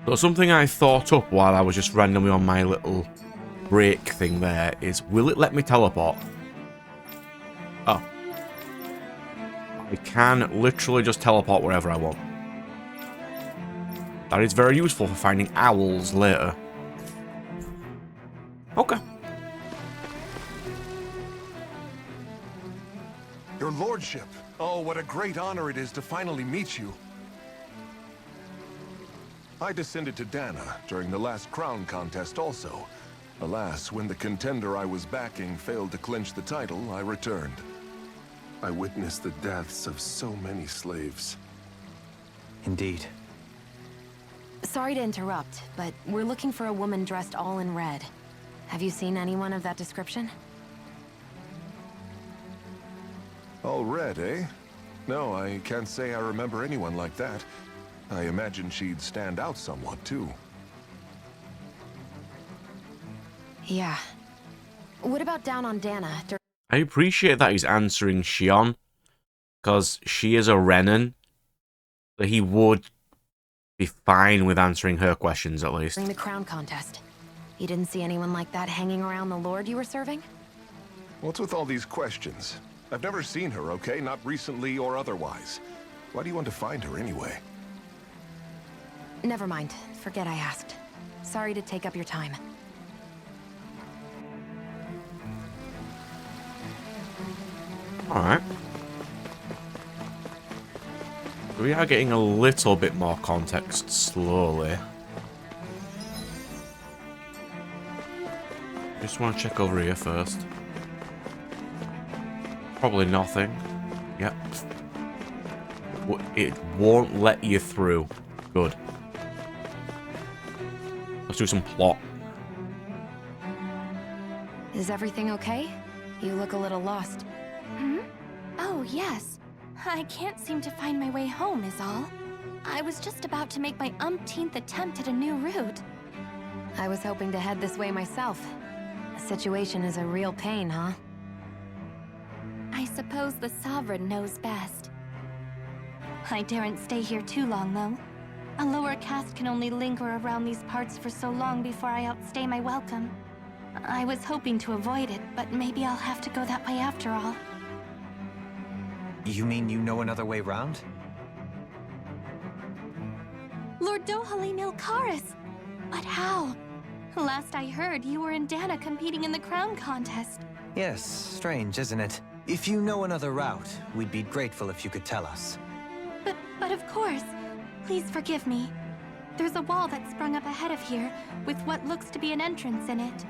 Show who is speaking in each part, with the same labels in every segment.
Speaker 1: So something I thought up while I was just randomly on my little break thing there is, will it let me teleport? Oh. I can literally just teleport wherever I want. That is very useful for finding owls later. Okay.
Speaker 2: Your lordship. Oh, what a great honor it is to finally meet you. I descended to Dana during the last crown contest also. Alas, when the contender I was backing failed to clinch the title, I returned. I witnessed the deaths of so many slaves.
Speaker 3: Indeed.
Speaker 4: Sorry to interrupt, but we're looking for a woman dressed all in red. Have you seen anyone of that description?
Speaker 2: All red, eh? No, I can't say I remember anyone like that. I imagine she'd stand out somewhat, too.
Speaker 4: Yeah. What about down on Dana?
Speaker 1: I appreciate that he's answering Shion, because she is a Renan, so he would be fine with answering her questions at least.
Speaker 4: During the crown contest, you didn't see anyone like that hanging around the lord you were serving?
Speaker 2: What's with all these questions? I've never seen her, okay? Not recently or otherwise. Why do you want to find her anyway?
Speaker 4: Never mind. Forget I asked. Sorry to take up your time.
Speaker 1: Alright. We are getting a little bit more context slowly. Just want to check over here first. Probably nothing. Yep. It won't let you through. Good. Let's do some plot.
Speaker 4: Is everything okay? You look a little lost.
Speaker 5: Hmm? Oh, yes. I can't seem to find my way home, is all. I was just about to make my umpteenth attempt at a new route.
Speaker 4: I was hoping to head this way myself. The situation is a real pain, huh?
Speaker 5: I suppose the Sovereign knows best. I daren't stay here too long, though. A lower caste can only linger around these parts for so long before I outstay my welcome. I was hoping to avoid it, but maybe I'll have to go that way after all.
Speaker 3: You mean you know another way round?
Speaker 5: Lord Dohalim Ilkaris! But how? Last I heard, you were in Dana competing in the crown contest.
Speaker 3: Yes, strange, isn't it? If you know another route, we'd be grateful if you could tell us.
Speaker 5: But of course. Please forgive me. There's a wall that sprung up ahead of here, with what looks to be an entrance in it.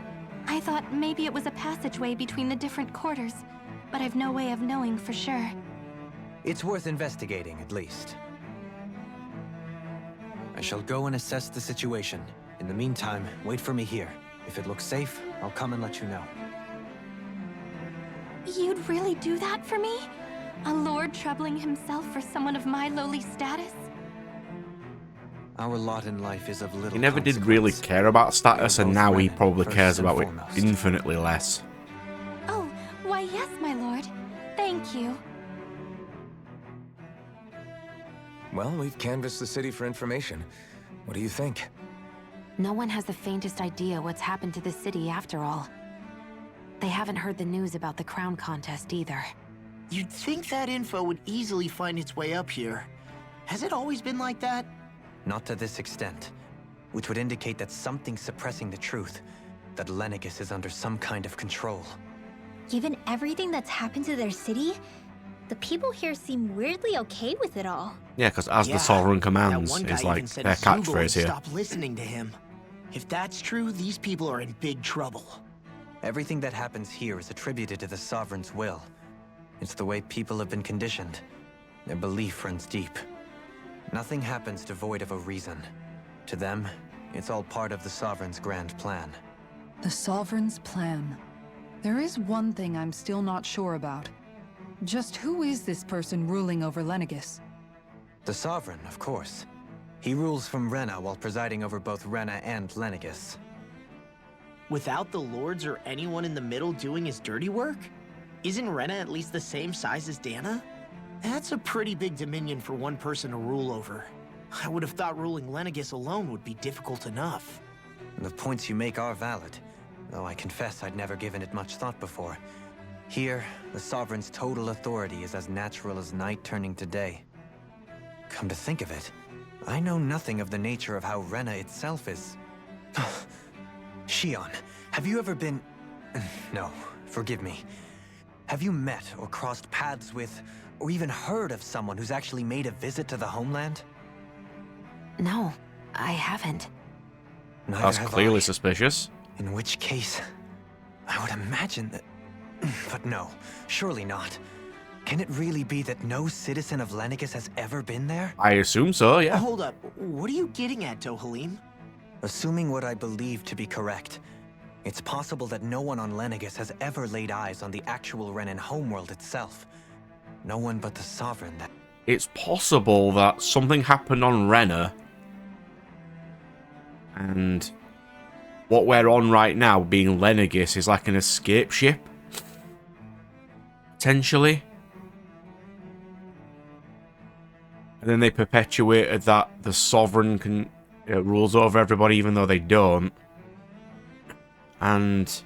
Speaker 5: I thought maybe it was a passageway between the different quarters, but I've no way of knowing for sure.
Speaker 3: It's worth investigating, at least. I shall go and assess the situation. In the meantime, wait for me here. If it looks safe, I'll come and let you know.
Speaker 5: You'd really do that for me? A lord troubling himself for someone of my lowly status?
Speaker 3: Our lot in life is of little
Speaker 1: He never did really care about status, and now he probably cares about it infinitely less.
Speaker 5: Oh, why yes, my lord. Thank you.
Speaker 6: Well, we've canvassed the city for information. What do you think?
Speaker 4: No one has the faintest idea what's happened to the city after all. They haven't heard the news about the crown contest either.
Speaker 7: You'd think that info would easily find its way up here. Has it always been like that?
Speaker 3: Not to this extent, which would indicate that something's suppressing the truth, that Lenegis is under some kind of control.
Speaker 8: Given everything that's happened to their city, the people here seem weirdly okay with it all.
Speaker 1: Yeah, because as the Sovereign commands
Speaker 7: that one guy
Speaker 1: is like
Speaker 7: even said
Speaker 1: their
Speaker 7: Zoogle
Speaker 1: catchphrase
Speaker 7: would
Speaker 1: here.
Speaker 7: Stop listening to him. If that's true, these people are in big trouble.
Speaker 3: Everything that happens here is attributed to the Sovereign's will. It's the way people have been conditioned. Their belief runs deep. Nothing happens devoid of a reason. To them, it's all part of the Sovereign's grand plan.
Speaker 9: The Sovereign's plan. There is one thing I'm still not sure about. Just who is this person ruling over Lenegis?
Speaker 3: The Sovereign, of course. He rules from Rena while presiding over both Rena and Lenegis.
Speaker 7: Without the lords or anyone in the middle doing his dirty work? Isn't Rena at least the same size as Dana? That's a pretty big dominion for one person to rule over. I would have thought ruling Lenegis alone would be difficult enough.
Speaker 3: The points you make are valid, though I confess I'd never given it much thought before. Here, the Sovereign's total authority is as natural as night turning to day. Come to think of it, I know nothing of the nature of how Rena itself is. Zeion, have you ever been... No, forgive me. Have you met or crossed paths with, or even heard of someone who's actually made a visit to the homeland?
Speaker 4: No, I haven't.
Speaker 3: Neither
Speaker 1: That's
Speaker 3: have
Speaker 1: clearly
Speaker 3: I.
Speaker 1: suspicious.
Speaker 3: In which case, I would imagine that... But no, surely not. Can it really be that no citizen of Lenegis has ever been there?
Speaker 1: I assume so, yeah.
Speaker 7: Hold up, what are you getting at, Dohalim?
Speaker 3: Assuming what I believe to be correct, it's possible that no one on Lenegis has ever laid eyes on the actual Renan homeworld itself. No one but the Sovereign that...
Speaker 1: It's possible that something happened on Rena, and what we're on right now, being Lenegis, is like an escape ship. Potentially. And then they perpetuated that the Sovereign can rules over everybody even though they don't. And...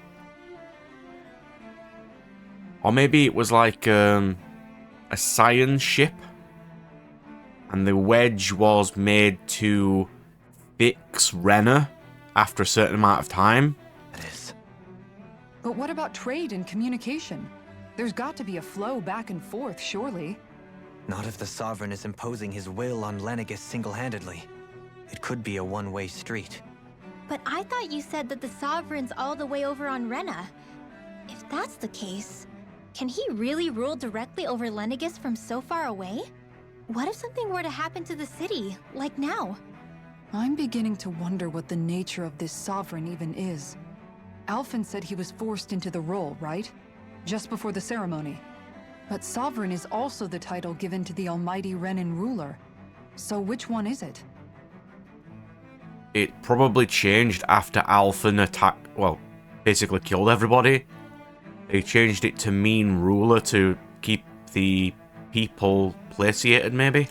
Speaker 1: Or maybe it was like a Zeion ship. And the wedge was made to fix Rena after a certain amount of time.
Speaker 3: It is.
Speaker 9: But what about trade and communication? There's got to be a flow back and forth, surely.
Speaker 3: Not if the Sovereign is imposing his will on Lenegis single-handedly. It could be a one-way street.
Speaker 8: But I thought you said that the Sovereign's all the way over on Rena. If that's the case, can he really rule directly over Lenegis from so far away? What if something were to happen to the city, like now?
Speaker 9: I'm beginning to wonder what the nature of this Sovereign even is. Alphen said he was forced into the role, right? Just before the ceremony. But Sovereign is also the title given to the almighty Renan ruler. So which one is it?
Speaker 1: It probably changed after Alphen attacked, well, basically killed everybody. They changed it to mean ruler to keep the people placated, maybe?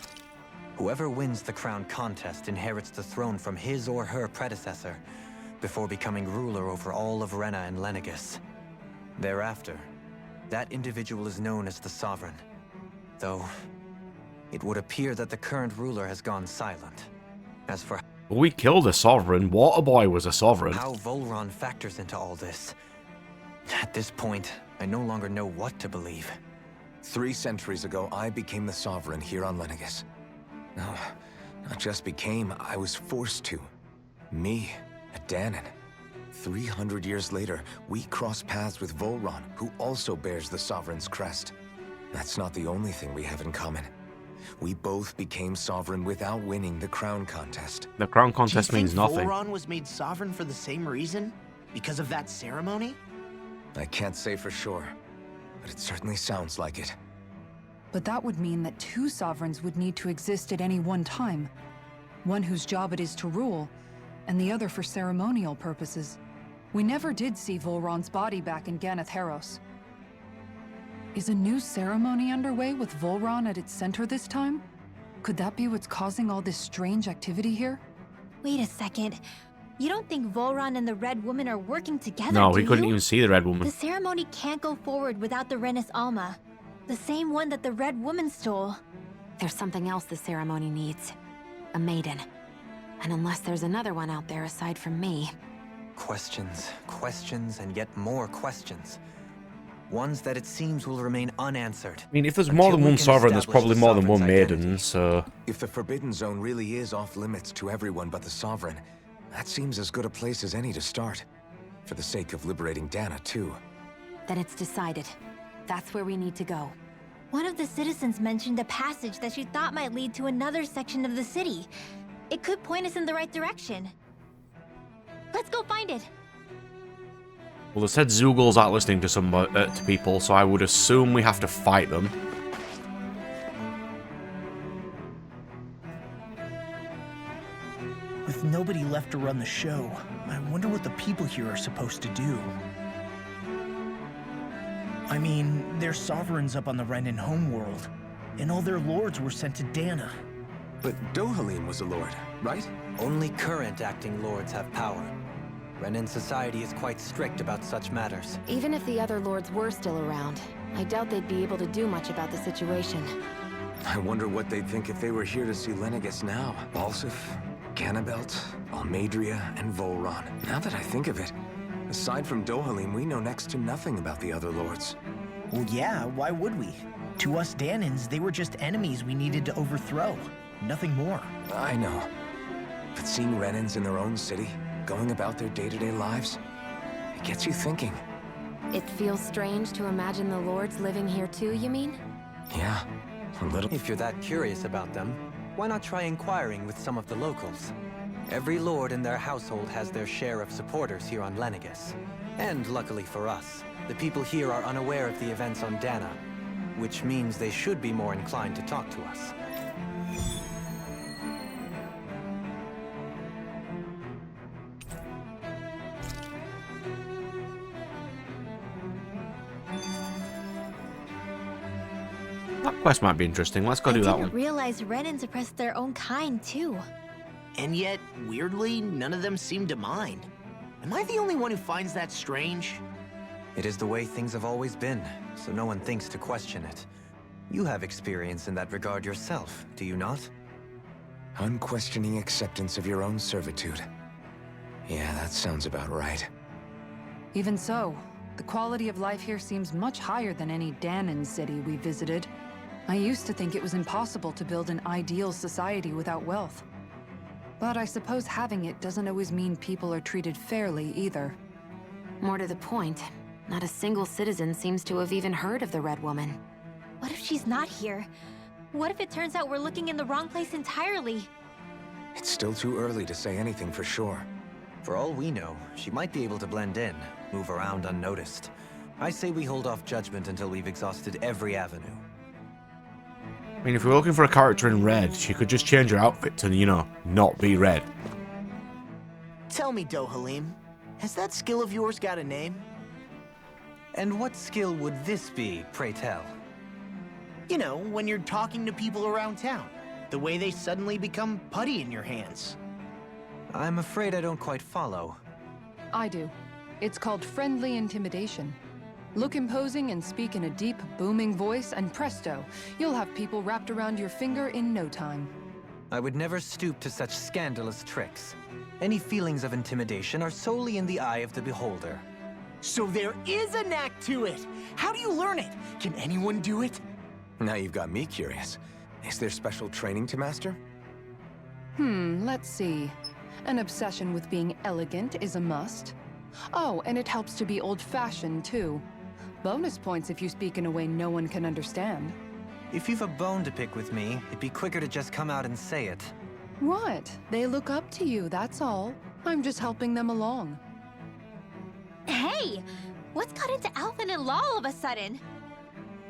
Speaker 3: Whoever wins the crown contest inherits the throne from his or her predecessor, before becoming ruler over all of Rena and Lenegis. Thereafter, that individual is known as the Sovereign. Though, it would appear that the current ruler has gone silent. As for
Speaker 1: We killed a Sovereign. Waterboy was a Sovereign.
Speaker 3: how Volron factors into all this, at this point, I no longer know what to believe.
Speaker 6: 3 centuries ago, I became the Sovereign here on Lenegis. No, not just became, I was forced to. Me, a Danon. 300 years later, we cross paths with Volron, who also bears the Sovereign's crest. That's not the only thing we have in common. We both became Sovereign without winning the crown contest.
Speaker 1: The crown contest means nothing.
Speaker 7: Volron was made sovereign for the same reason? Because of that ceremony?
Speaker 6: I can't say for sure, but it certainly sounds like it.
Speaker 9: But that would mean that 2 sovereigns would need to exist at any one time. One whose job it is to rule, and the other for ceremonial purposes. We never did see Volron's body back in Ganeth Haros. Is a new ceremony underway with Volron at its center this time? Could that be what's causing all this strange activity here?
Speaker 8: Wait a second. You don't think Volron and the Red Woman are working together,
Speaker 1: No,
Speaker 8: do
Speaker 1: we couldn't
Speaker 8: you?
Speaker 1: even see the Red Woman.
Speaker 8: The ceremony can't go forward without the Renis Alma. The same one that the Red Woman stole.
Speaker 4: There's something else the ceremony needs. A maiden. And unless there's another one out there aside from me...
Speaker 3: Questions, questions, and yet more questions. Ones that it seems will remain unanswered.
Speaker 1: I mean, if there's more
Speaker 3: until
Speaker 1: than
Speaker 3: we
Speaker 1: one
Speaker 3: can
Speaker 1: Sovereign, there's
Speaker 3: establish
Speaker 1: probably
Speaker 3: the
Speaker 1: more than one
Speaker 3: Sovereign's
Speaker 1: maiden,
Speaker 3: identity.
Speaker 1: so...
Speaker 6: If the Forbidden Zone really is off limits to everyone but the Sovereign, that seems as good a place as any to start. For the sake of liberating Dana, too.
Speaker 4: Then it's decided. That's where we need to go.
Speaker 8: One of the citizens mentioned a passage that she thought might lead to another section of the city. It could point us in the right direction. Let's go find it.
Speaker 1: Well, they said Zoogl's aren't listening to to people, so I would assume we have to fight them.
Speaker 7: With nobody left to run the show, I wonder what the people here are supposed to do. I mean, there's sovereigns up on the Renan homeworld, and all their lords were sent to Dana.
Speaker 6: But Dohalim was a lord, right?
Speaker 3: Only current acting lords have power. Renan society is quite strict about such matters.
Speaker 4: Even if the other lords were still around, I doubt they'd be able to do much about the situation.
Speaker 6: I wonder what they'd think if they were here to see Lenegis now. Balsif, Ganabelt, Almadria, and Volron. Now that I think of it, aside from Dohalim, we know next to nothing about the other lords.
Speaker 7: Well, yeah, why would we? To us Danans, they were just enemies we needed to overthrow. Nothing more.
Speaker 6: I know. But seeing Renans in their own city, going about their day-to-day lives, it gets you thinking.
Speaker 4: It feels strange to imagine the lords living here too, you mean?
Speaker 6: Yeah, a little.
Speaker 3: If you're that curious about them, why not try inquiring with some of the locals? Every lord in their household has their share of supporters here on Lenegis. And luckily for us, the people here are unaware of the events on Dana, which means they should be more inclined to talk to us.
Speaker 1: That quest might be interesting. Let's go do that
Speaker 8: I
Speaker 1: one.
Speaker 8: didn't realize Renans oppressed their own kind, too.
Speaker 7: And yet, weirdly, none of them seem to mind. Am I the only one who finds that strange?
Speaker 3: It is the way things have always been, so no one thinks to question it. You have experience in that regard yourself, do you not?
Speaker 6: Unquestioning acceptance of your own servitude. Yeah, that sounds about right.
Speaker 9: Even so, the quality of life here seems much higher than any Danan city we visited. I used to think it was impossible to build an ideal society without wealth. But I suppose having it doesn't always mean people are treated fairly either.
Speaker 4: More to the point, not a single citizen seems to have even heard of the Red Woman.
Speaker 8: What if she's not here? What if it turns out we're looking in the wrong place entirely?
Speaker 6: It's still too early to say anything for sure.
Speaker 3: For all we know, she might be able to blend in, move around unnoticed. I say we hold off judgment until we've exhausted every avenue.
Speaker 1: I mean, if we're looking for a character in red, she could just change her outfit to, you know, not be red.
Speaker 7: Tell me, Dohalim, has that skill of yours got a name?
Speaker 3: And what skill would this be, pray tell?
Speaker 7: You know, when you're talking to people around town. The way they suddenly become putty in your hands.
Speaker 3: I'm afraid I don't quite follow.
Speaker 9: I do. It's called friendly intimidation. Look imposing and speak in a deep, booming voice, and presto, you'll have people wrapped around your finger in no time.
Speaker 3: I would never stoop to such scandalous tricks. Any feelings of intimidation are solely in the eye of the beholder.
Speaker 7: So there is a knack to it! How do you learn it? Can anyone do it?
Speaker 6: Now you've got me curious. Is there special training to master?
Speaker 9: Let's see. An obsession with being elegant is a must. Oh, and it helps to be old-fashioned, too. Bonus points if you speak in a way no one can understand.
Speaker 3: If you've a bone to pick with me, it'd be quicker to just come out and say it.
Speaker 9: What? They look up to you, that's all. I'm just helping them along.
Speaker 8: Hey! What's got into Alvin and Law all of a sudden?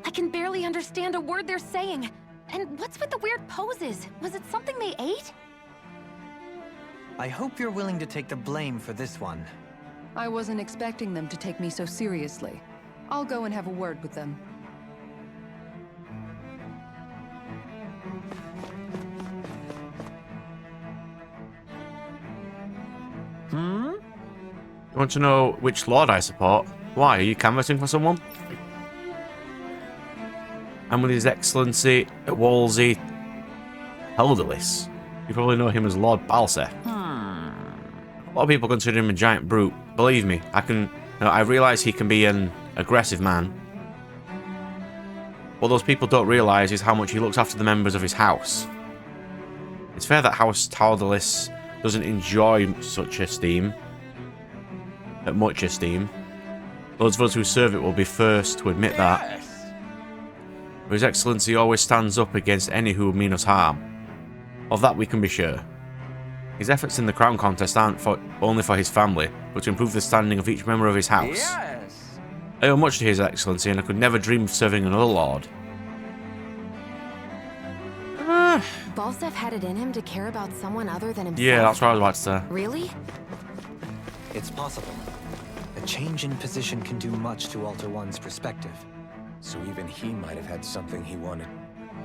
Speaker 4: I can barely understand a word they're saying. And what's with the weird poses? Was it something they ate?
Speaker 3: I hope you're willing to take the blame for this one.
Speaker 9: I wasn't expecting them to take me so seriously. I'll go and have a word with them.
Speaker 1: You want to know which lord I support? Why, are you canvassing for someone? I'm with His Excellency Wolsey Helderlis. You probably know him as Lord Balsef. A lot of people consider him a giant brute. Believe me, I realize he can be an aggressive man. What those people don't realize is how much he looks after the members of his house. It's fair that House Helderlis doesn't enjoy such esteem. Much esteem. Those of us who serve it will be first to admit that. But His Excellency always stands up against any who would mean us harm. Of that we can be sure. His efforts in the crown contest aren't only for his family, but to improve the standing of each member of his house.
Speaker 6: Yes!
Speaker 1: I owe much to His Excellency, and I could never dream of serving another lord.
Speaker 4: Balsef had it in him to care about someone other than himself.
Speaker 1: Yeah, that's what I was about to say.
Speaker 4: Really?
Speaker 3: It's possible. A change in position can do much to alter one's perspective.
Speaker 6: So even he might have had something he wanted.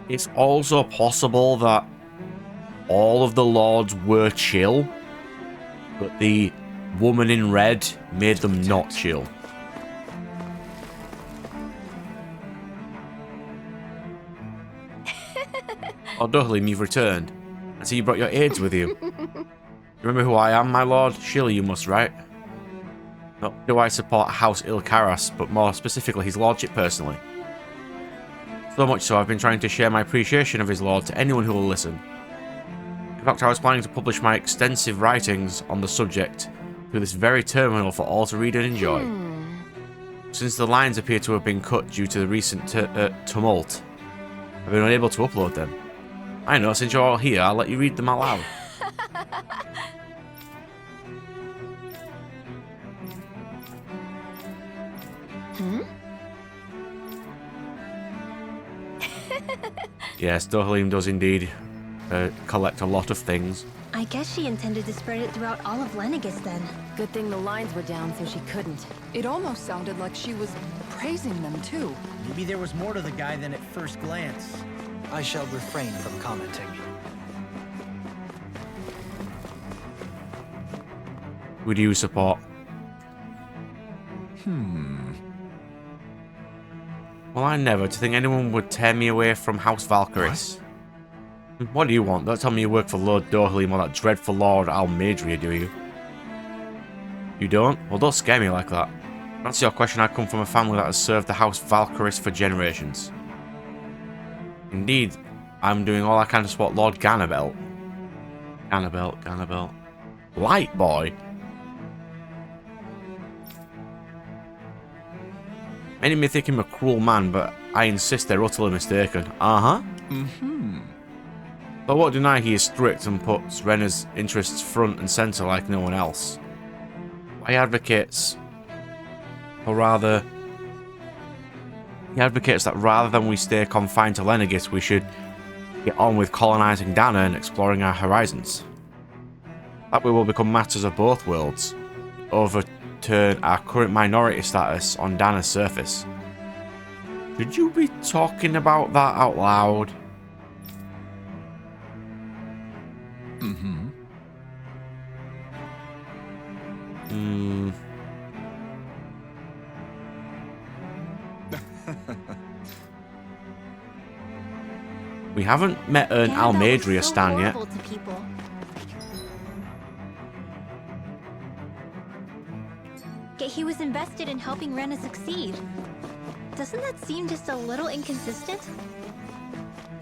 Speaker 1: It's also possible that all of the lords were chill, but the woman in red made them not chill. Oh, Dohlim, you've returned. I see you brought your aides with you. You remember who I am, my lord? Surely you must, right? Not do I support House Ilkaras, but more specifically his lordship personally. So much so I've been trying to share my appreciation of his lord to anyone who will listen. In fact, I was planning to publish my extensive writings on the subject through this very terminal for all to read and enjoy. Since the lines appear to have been cut due to the recent tumult, I've been unable to upload them. I know, since you're all here, I'll let you read them out loud. Yes, Dohlim does indeed collect a lot of things.
Speaker 8: I guess she intended to spread it throughout all of Lenegis then.
Speaker 4: Good thing the lines were down so she couldn't.
Speaker 9: It almost sounded like she was praising them too.
Speaker 7: Maybe there was more to the guy than at first glance.
Speaker 3: I shall refrain from commenting.
Speaker 1: Who do you support? Well, I never to think anyone would tear me away from House Valkyris. What do you want? Don't tell me you work for Lord Dohlim or that dreadful Lord Almadria, do you? You don't? Well, don't scare me like that. To answer your question, I come from a family that has served the House Valkyris for generations. Indeed, I'm doing all I can to support Lord Ganabelt. Ganabelt. Light boy? Many may think him a cruel man, but I insist they're utterly mistaken. But what deny he is strict and puts Rena's interests front and centre like no one else. He advocates that rather than we stay confined to Lenegis, we should get on with colonising Dana and exploring our horizons. That way we'll become masters of both worlds, overturn our current minority status on Dana's surface. Should you be talking about that out loud? We haven't met an Almadria stan yet.
Speaker 8: Yet he was invested in helping Rena succeed. Doesn't that seem just a little inconsistent?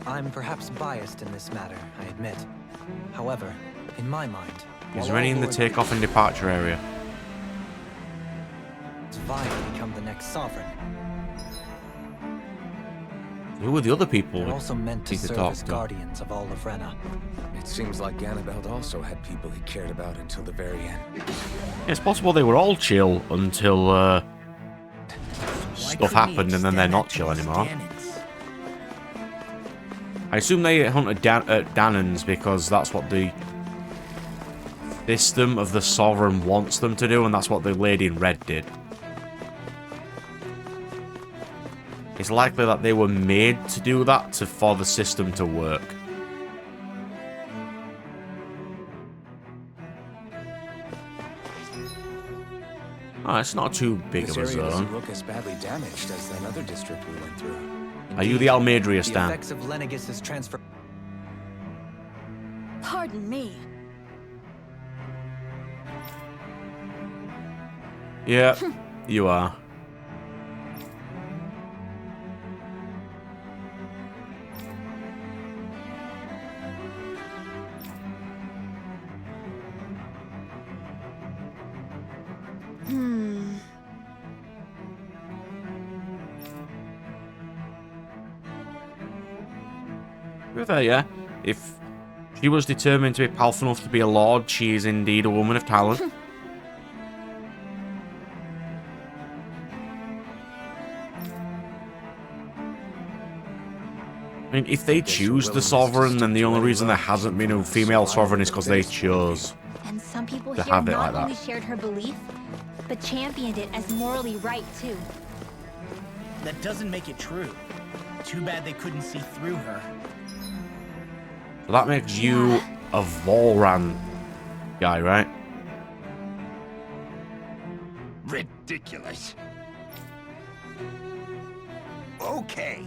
Speaker 3: I'm perhaps biased in this matter, I admit. However, in my mind...
Speaker 1: Is there any in the takeoff and departure area?
Speaker 3: Zeion become the next sovereign.
Speaker 1: Who are the other people
Speaker 3: They're also meant to serve as
Speaker 1: to?
Speaker 3: guardians of all of Rena.
Speaker 6: It seems like Ganabelt also had people he cared about until the very end.
Speaker 1: It's possible they were all chill until stuff happened and then they're not chill anymore. I assume they hunted Danans because that's what the system of the Sovereign wants them to do, and that's what the Lady in Red did. It's likely that they were made to do that for the system to work. Oh, it's not too big of a
Speaker 6: This area doesn't
Speaker 1: zone.
Speaker 6: look as badly damaged as that other district we went through.
Speaker 1: Are you the Almadria
Speaker 3: The
Speaker 1: stan?
Speaker 3: effects of Lenegis' transfer...
Speaker 8: Pardon me.
Speaker 1: Yeah, you are. You're there, yeah. If she was determined to be powerful enough to be a lord, she is indeed a woman of talent. I mean, if they choose the sovereign, then the only reason there hasn't been a female sovereign is because they chose.
Speaker 8: And some people
Speaker 1: To
Speaker 8: here
Speaker 1: have it
Speaker 8: not
Speaker 1: like that.
Speaker 8: only shared her belief, but championed it as morally right too.
Speaker 7: That doesn't make it true. Too bad they couldn't see through her.
Speaker 1: So that makes you a Volran guy, right?
Speaker 7: Ridiculous. Okay.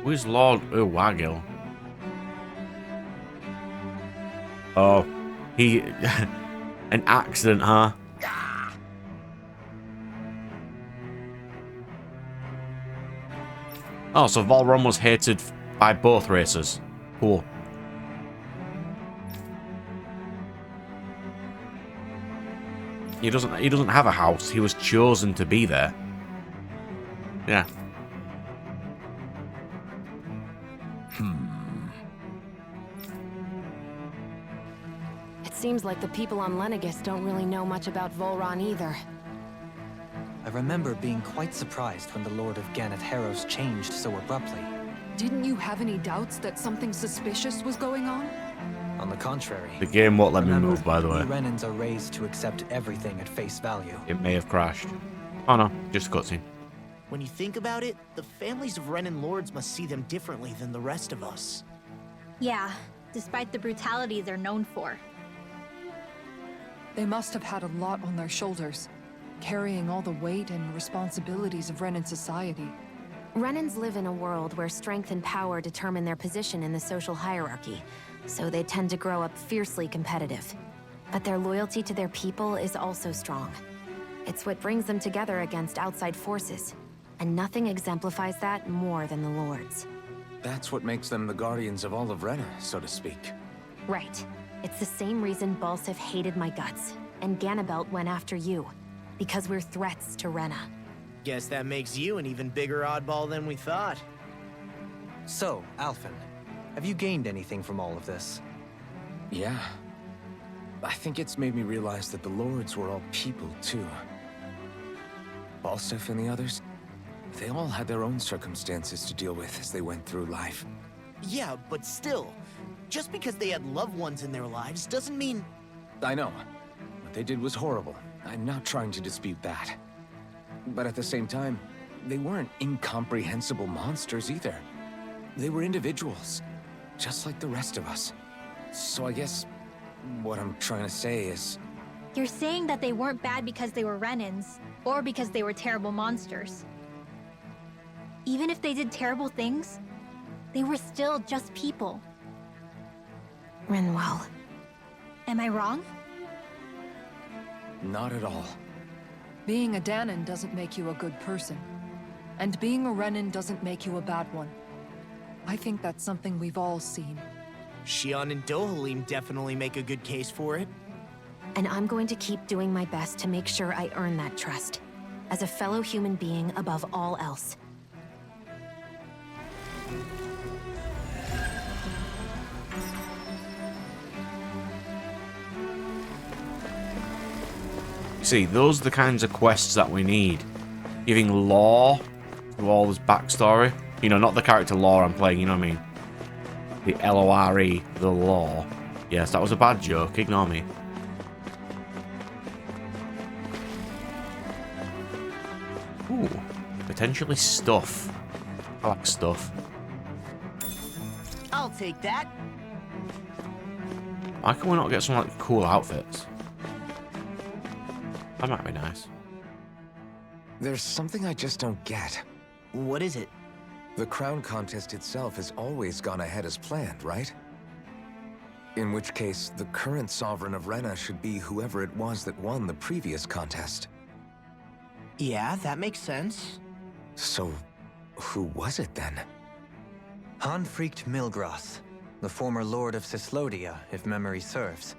Speaker 1: Who's Lord Uwagil? Oh, he... an accident, huh? Oh, so Volron was hated by both races. Cool. He doesn't have a house. He was chosen to be there. Yeah.
Speaker 4: It seems like the people on Lenegis don't really know much about Volron either.
Speaker 3: I remember being quite surprised when the Lord of Gannett Harrows changed so abruptly.
Speaker 9: Didn't you have any doubts that something suspicious was going on?
Speaker 3: On the contrary.
Speaker 1: The game won't let me
Speaker 3: Remember,
Speaker 1: move, by the way.
Speaker 3: we Renans are raised to accept everything at face value.
Speaker 1: It may have crashed. Oh no, just a cutscene.
Speaker 7: When you think about it, the families of Renan lords must see them differently than the rest of us.
Speaker 8: Yeah, despite the brutality they're known for.
Speaker 9: They must have had a lot on their shoulders, carrying all the weight and responsibilities of Renan society.
Speaker 4: Renans live in a world where strength and power determine their position in the social hierarchy, so they tend to grow up fiercely competitive. But their loyalty to their people is also strong. It's what brings them together against outside forces, and nothing exemplifies that more than the Lords.
Speaker 6: That's what makes them the guardians of all of Rena, so to speak.
Speaker 4: Right. It's the same reason Balsif hated my guts, and Ganabelt went after you. Because we're threats to Rena.
Speaker 7: Guess that makes you an even bigger oddball than we thought.
Speaker 3: So, Alphen, have you gained anything from all of this?
Speaker 6: Yeah. I think it's made me realize that the Lords were all people, too. Balsif and the others, they all had their own circumstances to deal with as they went through life.
Speaker 7: Yeah, but still, just because they had loved ones in their lives doesn't mean...
Speaker 6: I know. What they did was horrible. I'm not trying to dispute that. But at the same time, they weren't incomprehensible monsters either. They were individuals, just like the rest of us. So I guess what I'm trying to say is...
Speaker 8: You're saying that they weren't bad because they were Renans, or because they were terrible monsters. Even if they did terrible things, they were still just people.
Speaker 4: Rinwell.
Speaker 8: Am I wrong?
Speaker 6: Not at all.
Speaker 9: Being a Danon doesn't make you a good person. And being a Renan doesn't make you a bad one. I think that's something we've all seen.
Speaker 7: Shion and Dohalim definitely make a good case for it.
Speaker 4: And I'm going to keep doing my best to make sure I earn that trust. As a fellow human being above all else.
Speaker 1: See, those are the kinds of quests that we need. Giving lore to all this backstory. You know, not the character lore I'm playing, you know what I mean? The L-O-R-E, the lore. Yes, that was a bad joke, ignore me. Ooh, potentially stuff. I like stuff.
Speaker 7: I'll take that.
Speaker 1: Why can we not get some like cool outfits? That might be nice.
Speaker 6: There's something I just don't get.
Speaker 7: What is it?
Speaker 6: The crown contest itself has always gone ahead as planned, right? In which case, the current sovereign of Rena should be whoever it was that won the previous contest.
Speaker 7: Yeah, that makes sense.
Speaker 6: So, who was it then?
Speaker 3: Hanfrikt Milgras, the former Lord of Cislodia, if memory serves.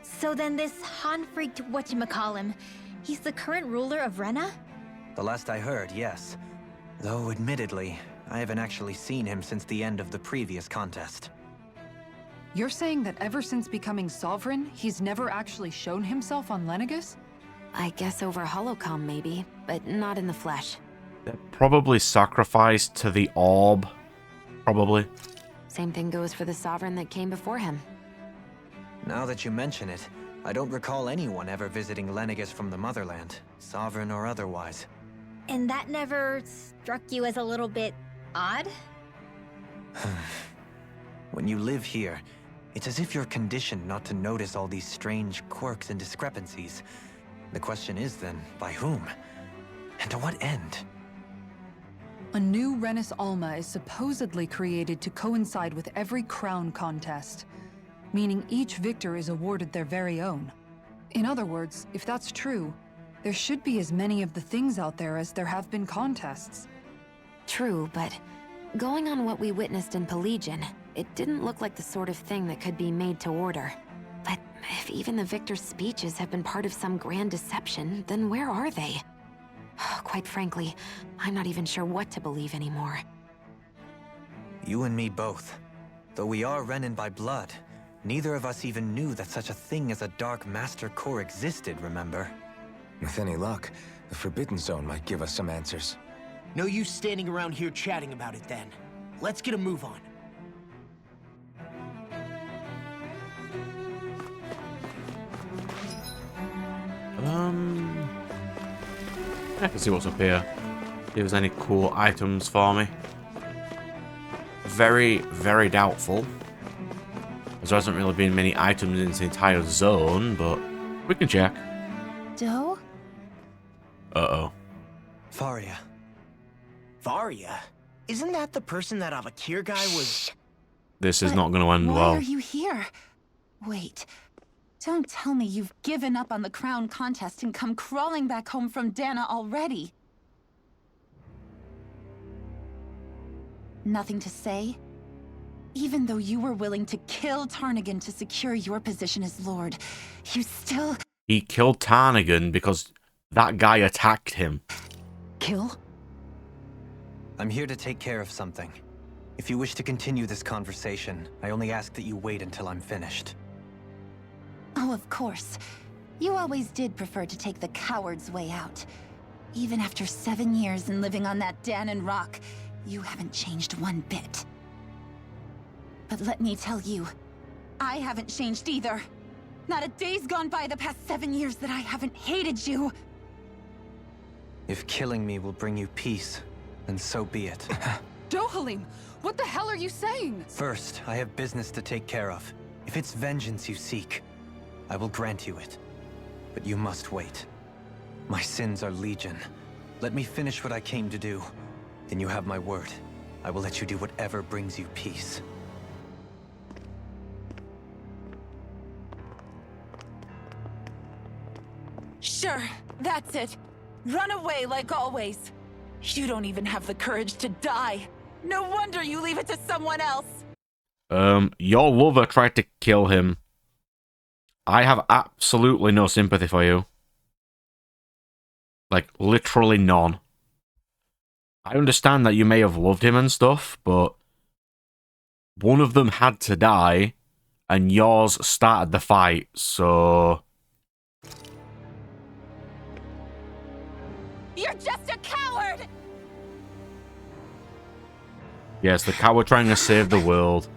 Speaker 8: So then this Hanfrikt whatchamacallem, he's the current ruler of Rena?
Speaker 3: The last I heard, yes. Though, admittedly, I haven't actually seen him since the end of the previous contest.
Speaker 9: You're saying that ever since becoming sovereign, he's never actually shown himself on Lenegis?
Speaker 4: I guess over holocom maybe, but not in the flesh.
Speaker 1: They're probably sacrificed to the orb. Probably.
Speaker 4: Same thing goes for the sovereign that came before him.
Speaker 3: Now that you mention it, I don't recall anyone ever visiting Lenegis from the motherland. sovereign or otherwise.
Speaker 8: And that never struck you as a little bit odd?
Speaker 3: When you live here, it's as if you're conditioned not to notice all these strange quirks and discrepancies. The question is then, by whom? And to what end?
Speaker 9: A new Renis Alma is supposedly created to coincide with every crown contest, meaning each victor is awarded their very own. In other words, if that's true, there should be as many of the things out there as there have been contests.
Speaker 4: True, but going on what we witnessed in Pelagian, it didn't look like the sort of thing that could be made to order. But if even the victor's speeches have been part of some grand deception, then where are they? Quite frankly, I'm not even sure what to believe anymore.
Speaker 3: You and me both. Though we are Renin by blood, neither of us even knew that such a thing as a Dark Master Core existed, remember?
Speaker 6: With any luck, the Forbidden Zone might give us some answers.
Speaker 7: No use standing around here chatting about it then. Let's get a move on.
Speaker 1: I can see what's up here. If there's any cool items for me. Very, very doubtful. There hasn't really been many items in this entire zone, but we can check.
Speaker 8: Doe?
Speaker 1: Uh-oh.
Speaker 3: Faria.
Speaker 7: Varia? Isn't that the person that Avakir guy was...
Speaker 1: This is not going to end
Speaker 10: Why
Speaker 1: well.
Speaker 10: are you here? Wait. Don't tell me you've given up on the crown contest and come crawling back home from Dana already. Nothing to say? Even though you were willing to kill Tarnigan to secure your position as Lord, you still...
Speaker 1: He killed Tarnigan because that guy attacked him.
Speaker 10: Kill?
Speaker 3: I'm here to take care of something. If you wish to continue this conversation, I only ask that you wait until I'm finished.
Speaker 10: Oh, of course. You always did prefer to take the coward's way out. Even after 7 years and living on that Danon rock, you haven't changed one bit. But let me tell you, I haven't changed either. Not a day's gone by the past 7 years that I haven't hated you.
Speaker 3: If killing me will bring you peace, then so be it.
Speaker 9: Dohalim, what the hell are you saying?
Speaker 3: First, I have business to take care of. If it's vengeance you seek, I will grant you it. But you must wait. My sins are legion. Let me finish what I came to do. Then you have my word. I will let you do whatever brings you peace.
Speaker 10: Sure, that's it. Run away like always. You don't even have the courage to die. No wonder you leave it to someone else.
Speaker 1: Your lover tried to kill him. I have absolutely no sympathy for you. Like, literally none. I understand that you may have loved him and stuff, but one of them had to die, and yours started the fight, so...
Speaker 10: You're just a coward!
Speaker 1: Yes, the coward trying to save the world.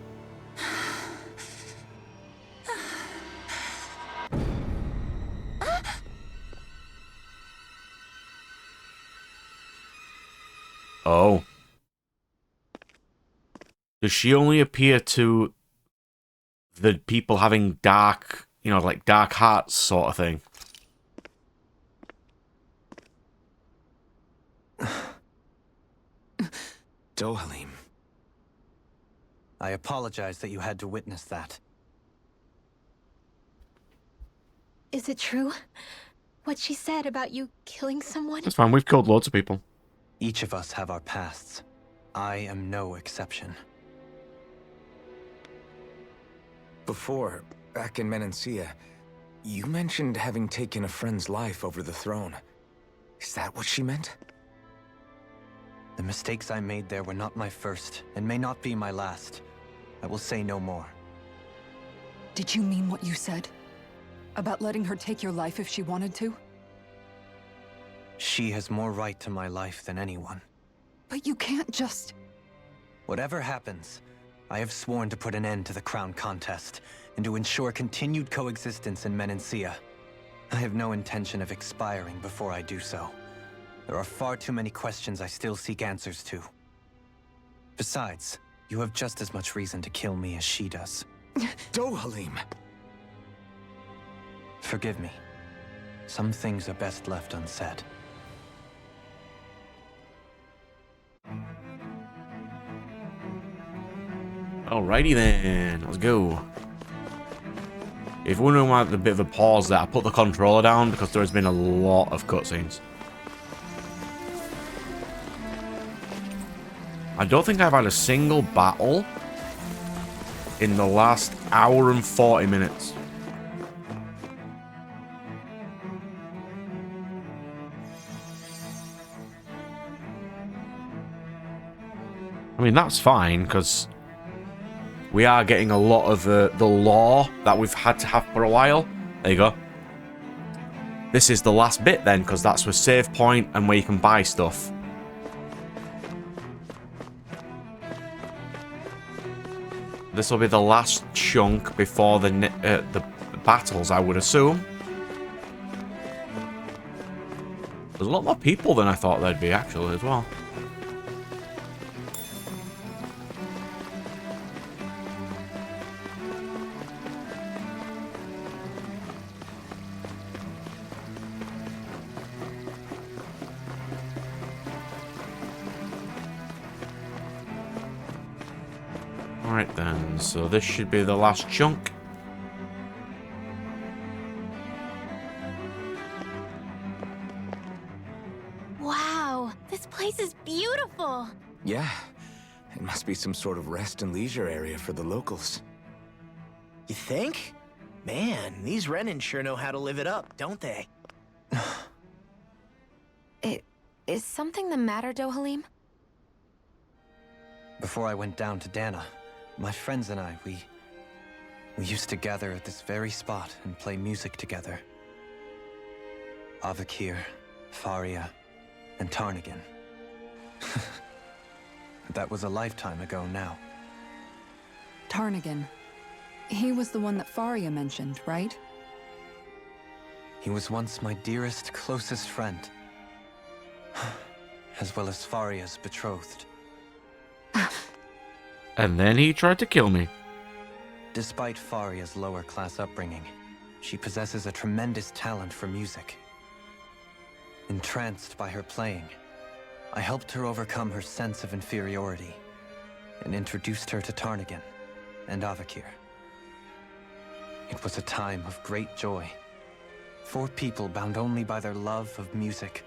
Speaker 1: Oh. Does she only appear to the people having dark, you know, like dark hearts sort of thing?
Speaker 6: Dohalim.
Speaker 3: I apologize that you had to witness that.
Speaker 8: Is it true? What she said about you killing someone?
Speaker 1: That's fine, we've killed loads of people.
Speaker 3: Each of us have our pasts. I am no exception.
Speaker 6: Before, back in Menancia, you mentioned having taken a friend's life over the throne. Is that what she meant?
Speaker 3: The mistakes I made there were not my first, and may not be my last. I will say no more.
Speaker 9: Did you mean what you said? About letting her take your life if she wanted to?
Speaker 3: She has more right to my life than anyone.
Speaker 9: But you can't just...
Speaker 3: Whatever happens, I have sworn to put an end to the crown contest, and to ensure continued coexistence in Menancia. I have no intention of expiring before I do so. There are far too many questions I still seek answers to. Besides, you have just as much reason to kill me as she does.
Speaker 6: Dohalim!
Speaker 3: Forgive me. Some things are best left unsaid.
Speaker 1: Alrighty then, let's go. If you're wondering why the bit of a pause there, I put the controller down because there has been a lot of cutscenes. I don't think I've had a single battle in the last hour and 40 minutes. I mean, that's fine, because we are getting a lot of the lore that we've had to have for a while. There you go. This is the last bit then, because that's where save point and where you can buy stuff. This will be the last chunk before the battles, I would assume. There's a lot more people than I thought there'd be, actually, as well. Alright then, so this should be the last chunk.
Speaker 8: Wow, this place is beautiful.
Speaker 6: Yeah, it must be some sort of rest and leisure area for the locals.
Speaker 7: You think? Man, these Renans sure know how to live it up, don't they?
Speaker 4: Is something the matter, Dohalim?
Speaker 3: Before I went down to Dana, my friends and I, we used to gather at this very spot and play music together. Avakir, Faria, and Tarnagin. That was a lifetime ago now.
Speaker 9: Tarnagin. He was the one that Faria mentioned, right?
Speaker 3: He was once my dearest, closest friend. As well as Faria's betrothed.
Speaker 1: And then he tried to kill me.
Speaker 3: Despite Faria's lower-class upbringing, she possesses a tremendous talent for music. Entranced by her playing, I helped her overcome her sense of inferiority and introduced her to Tarnagin and Avakir. It was a time of great joy. 4 people bound only by their love of music,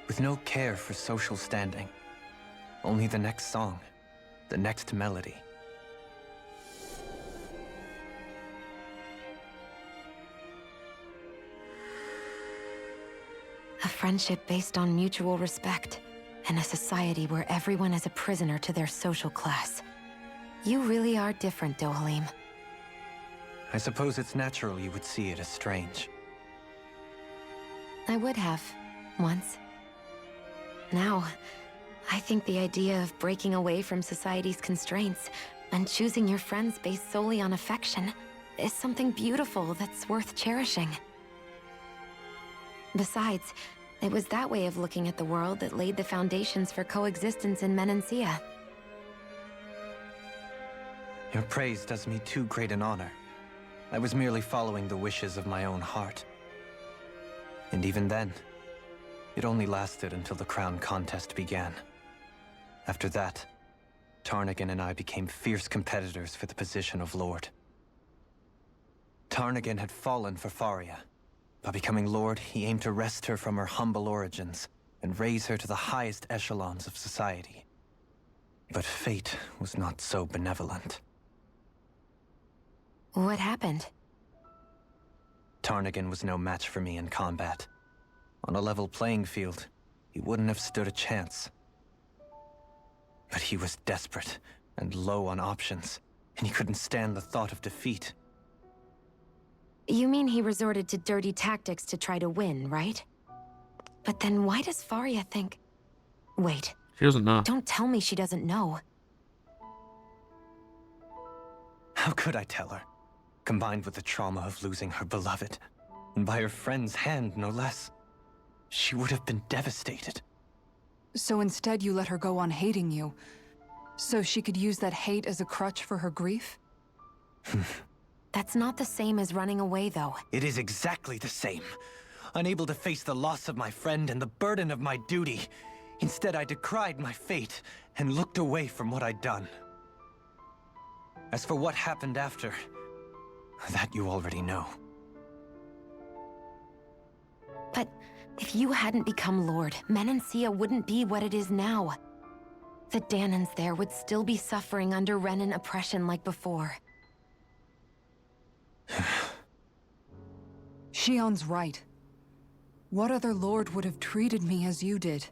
Speaker 3: with no care for social standing. Only the next song, the next melody.
Speaker 4: A friendship based on mutual respect, and a society where everyone is a prisoner to their social class. You really are different, Dohalim.
Speaker 3: I suppose it's natural you would see it as strange.
Speaker 4: I would have, once. Now, I think the idea of breaking away from society's constraints and choosing your friends based solely on affection is something beautiful that's worth cherishing. Besides, it was that way of looking at the world that laid the foundations for coexistence in Menancia.
Speaker 3: Your praise does me too great an honor. I was merely following the wishes of my own heart. And even then, it only lasted until the crown contest began. After that, Tarnagin and I became fierce competitors for the position of Lord. Tarnagin had fallen for Faria. By becoming Lord, he aimed to wrest her from her humble origins and raise her to the highest echelons of society. But fate was not so benevolent.
Speaker 4: What happened?
Speaker 3: Tarnagin was no match for me in combat. On a level playing field, he wouldn't have stood a chance. But he was desperate and low on options, and he couldn't stand the thought of defeat.
Speaker 4: You mean he resorted to dirty tactics to try to win, right? But then why does Faria think... Wait.
Speaker 1: She doesn't know.
Speaker 4: Don't tell me she doesn't know.
Speaker 3: How could I tell her? Combined with the trauma of losing her beloved. And by her friend's hand, no less. She would have been devastated.
Speaker 9: So instead you let her go on hating you, so she could use that hate as a crutch for her grief?
Speaker 4: That's not the same as running away, though.
Speaker 3: It is exactly the same. Unable to face the loss of my friend and the burden of my duty. Instead, I decried my fate and looked away from what I'd done. As for what happened after, that you already know.
Speaker 4: But if you hadn't become Lord, Menancia wouldn't be what it is now. The Danans there would still be suffering under Renan oppression like before.
Speaker 9: Shion's right. What other lord would have treated me as you did?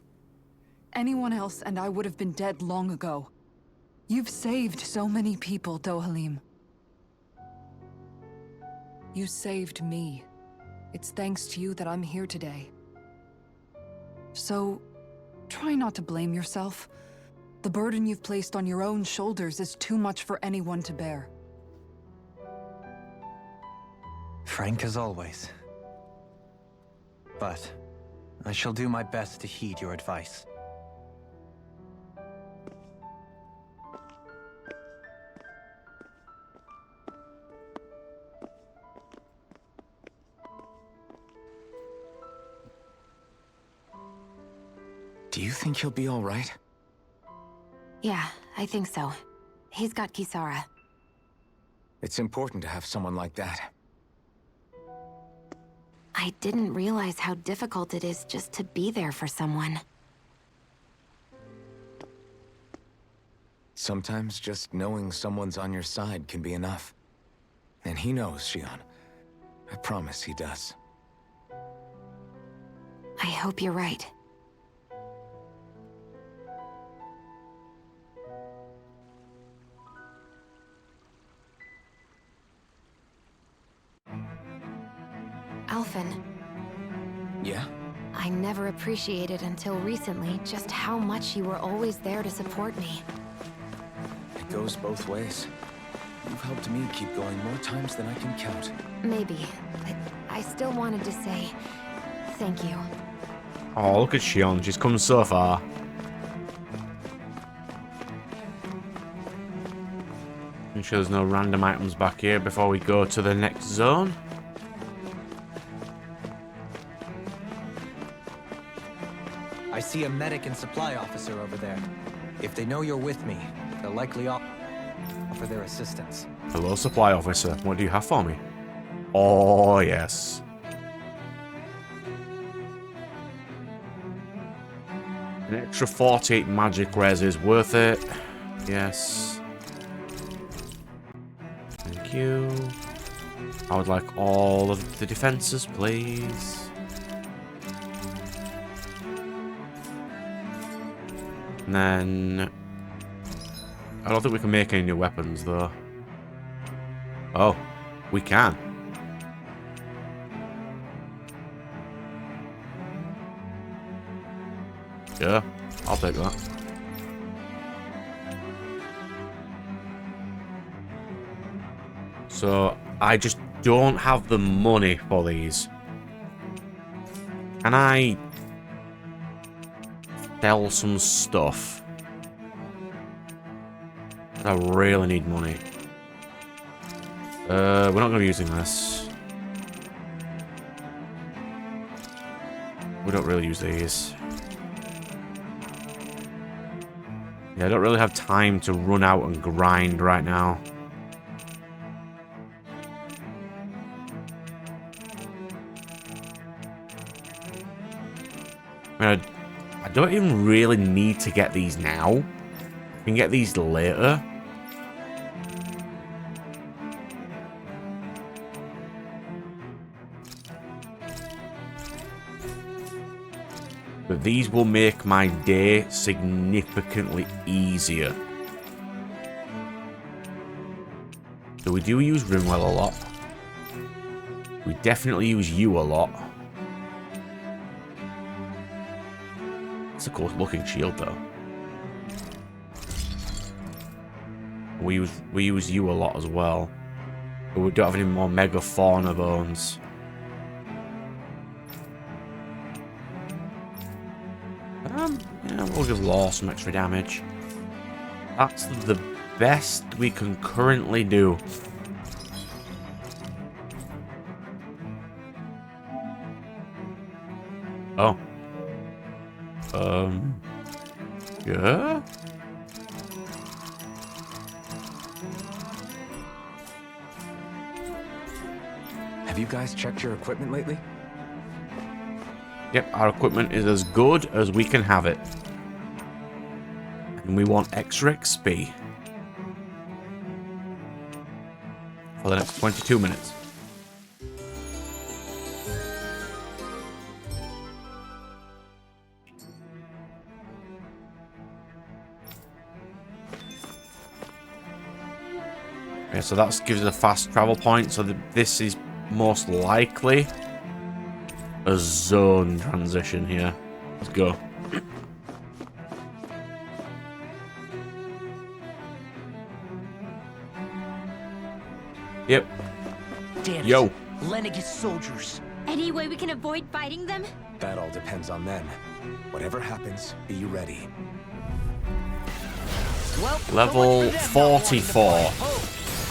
Speaker 9: Anyone else and I would have been dead long ago. You've saved so many people, Dohalim. You saved me. It's thanks to you that I'm here today. So, try not to blame yourself. The burden you've placed on your own shoulders is too much for anyone to bear.
Speaker 3: Frank as always. But I shall do my best to heed your advice.
Speaker 6: Do you think he'll be all right?
Speaker 4: Yeah, I think so. He's got Kisara.
Speaker 6: It's important to have someone like that.
Speaker 4: I didn't realize how difficult it is just to be there for someone.
Speaker 6: Sometimes just knowing someone's on your side can be enough. And he knows, Shion. I promise he does.
Speaker 4: I hope you're right. Alphen.
Speaker 6: Yeah?
Speaker 4: I never appreciated until recently just how much you were always there to support me.
Speaker 6: It goes both ways. You've helped me keep going more times than I can count.
Speaker 4: Maybe, but I still wanted to say thank you.
Speaker 1: Oh, look at Shion. She's come so far. Make sure there's no random items back here before we go to the next zone.
Speaker 3: I see a medic and supply officer over there. If they know you're with me, they'll likely offer their assistance.
Speaker 1: Hello, supply officer. What do you have for me? Oh, yes. An extra 48 magic res is worth it. Yes. Thank you. I would like all of the defenses, please. And then... I don't think we can make any new weapons, though. Oh, we can. Yeah, I'll take that. So, I just don't have the money for these. Can I sell some stuff? I really need money. We're not going to be using this. We don't really use these. Yeah, I don't really have time to run out and grind right now. I mean, I don't even really need to get these now. I can get these later. But these will make my day significantly easier. So we do use Rimwell a lot. We definitely use you a lot. It's a cool looking shield though. We use you a lot as well. But we don't have any more Mega Fauna bones. give Law some extra damage. That's the best we can currently do. Oh. Yeah?
Speaker 6: Have you guys checked your equipment lately?
Speaker 1: Yep, our equipment is as good as we can have it. And we want extra XP. For the next 22 minutes. Okay, so that gives us a fast travel point, so this is most likely a zone transition here. Let's go. Yep.
Speaker 7: Damn it.
Speaker 1: Yo.
Speaker 7: Lenegis soldiers.
Speaker 8: Any way we can avoid fighting them?
Speaker 6: That all depends on them. Whatever happens, be ready.
Speaker 7: Well,
Speaker 1: Level
Speaker 7: so much for them not wanting to
Speaker 1: 44.
Speaker 7: fight. Oh,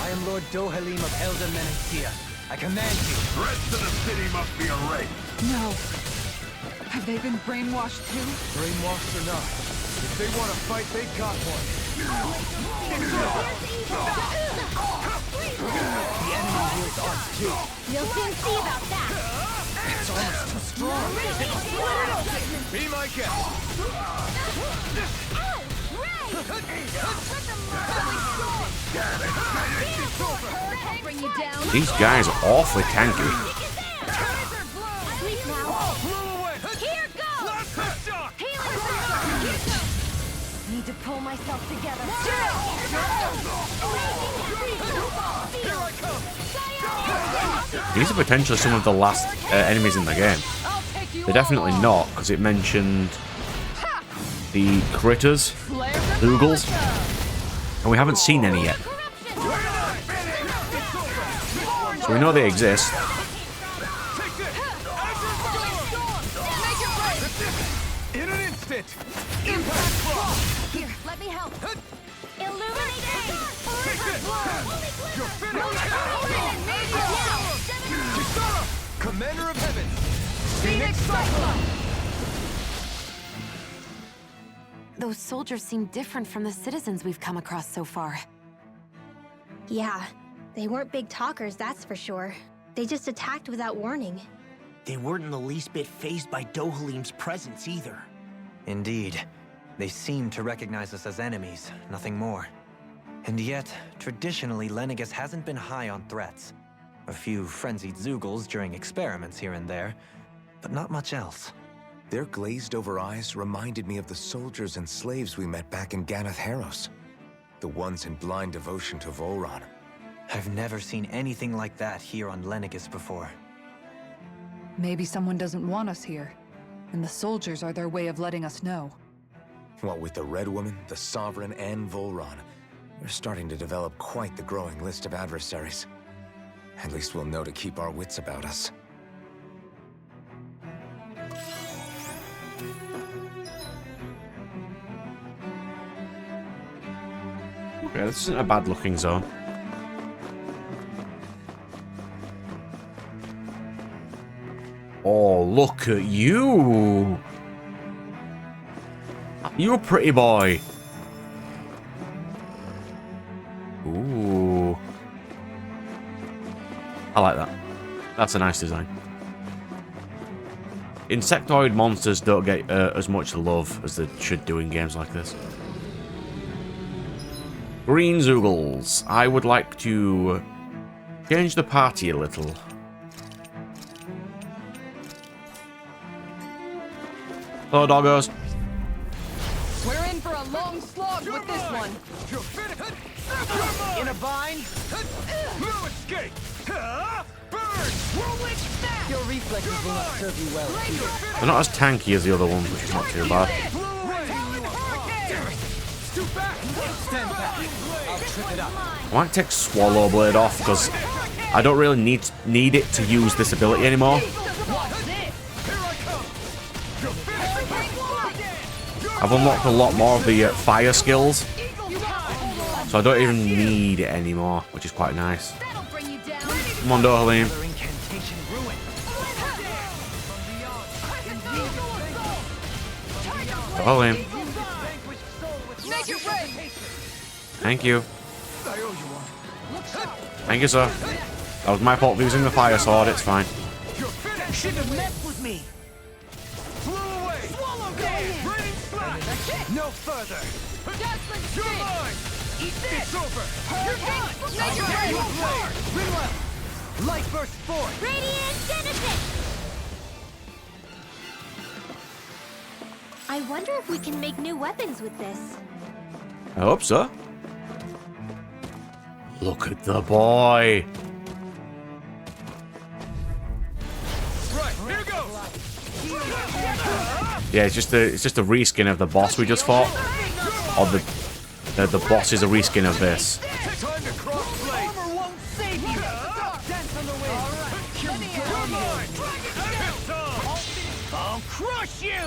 Speaker 7: I am Lord Dohalim of Elder Menancia. I command you.
Speaker 2: The rest of the city must be erased.
Speaker 9: No. Have they been brainwashed too?
Speaker 2: Brainwashed or not, if they want to fight, they got one.
Speaker 7: The enemy wields arms too.
Speaker 8: You'll soon see about that.
Speaker 7: It's almost too strong.
Speaker 2: Be my guest.
Speaker 8: I'll bring you down.
Speaker 1: These guys are awfully tanky.
Speaker 8: Sleep now. Here goes. Need to pull myself together.
Speaker 1: These are potentially some of the last enemies in the game. They're definitely not, because it mentioned the critters, Oogles, and we haven't seen any yet. So we know they exist.
Speaker 2: In an instant.
Speaker 8: Here, let me help. Illuminate aim.
Speaker 2: Commander of Heaven.
Speaker 8: Phoenix Cyclone.
Speaker 4: Those soldiers seem different from the citizens we've come across so far.
Speaker 8: Yeah, they weren't big talkers, that's for sure. They just attacked without warning.
Speaker 7: They weren't in the least bit fazed by Dohalim's presence either.
Speaker 3: Indeed. They seem to recognize us as enemies, nothing more. And yet, traditionally, Lenegis hasn't been high on threats. A few frenzied Zoogles during experiments here and there, but not much else.
Speaker 6: Their glazed-over eyes reminded me of the soldiers and slaves we met back in Ganath Haros. The ones in blind devotion to Volron.
Speaker 3: I've never seen anything like that here on Lenegis before.
Speaker 9: Maybe someone doesn't want us here, and the soldiers are their way of letting us know.
Speaker 6: What with the Red Woman, the Sovereign, and Volron, we're starting to develop quite the growing list of adversaries. At least we'll know to keep our wits about us.
Speaker 1: Okay, this isn't a bad looking zone. Oh, look at you! You're a pretty boy. Ooh. I like that. That's a nice design. Insectoid monsters don't get as much love as they should do in games like this. Green Zoogles. I would like to change the party a little. Hello, doggos.
Speaker 9: We're in for a long slog with this one.
Speaker 7: In a bind?
Speaker 2: No escape. Burn.
Speaker 7: Your reflexes will not serve you well.
Speaker 1: They're not as tanky as the other ones, which is not too bad.
Speaker 7: Stand back. I'll trip it up.
Speaker 1: I might take Swallow Blade off because I don't really need it to use this ability anymore. I've unlocked a lot more of the fire skills, so I don't even need it anymore, which is quite nice. Come on, Dohalim. Dohalim. Thank you. Thank you, sir. That was my fault for using the fire sword, it's fine.
Speaker 7: You should have messed with me. Flew away. Swallow that. Raining slash. No further. You're mine. Eat this. It's over. You're done. You play. Ringwell. Light burst forth.
Speaker 8: Radiant Genesis! I wonder if we can make new weapons with this.
Speaker 1: I hope so. Look at the boy.
Speaker 7: Right, here goes.
Speaker 1: Yeah, it's just a reskin of the boss we just fought. Or the boss is a reskin of this.
Speaker 7: Time to cross blade. Armor won't save you. Dance on the wind. I'll crush you.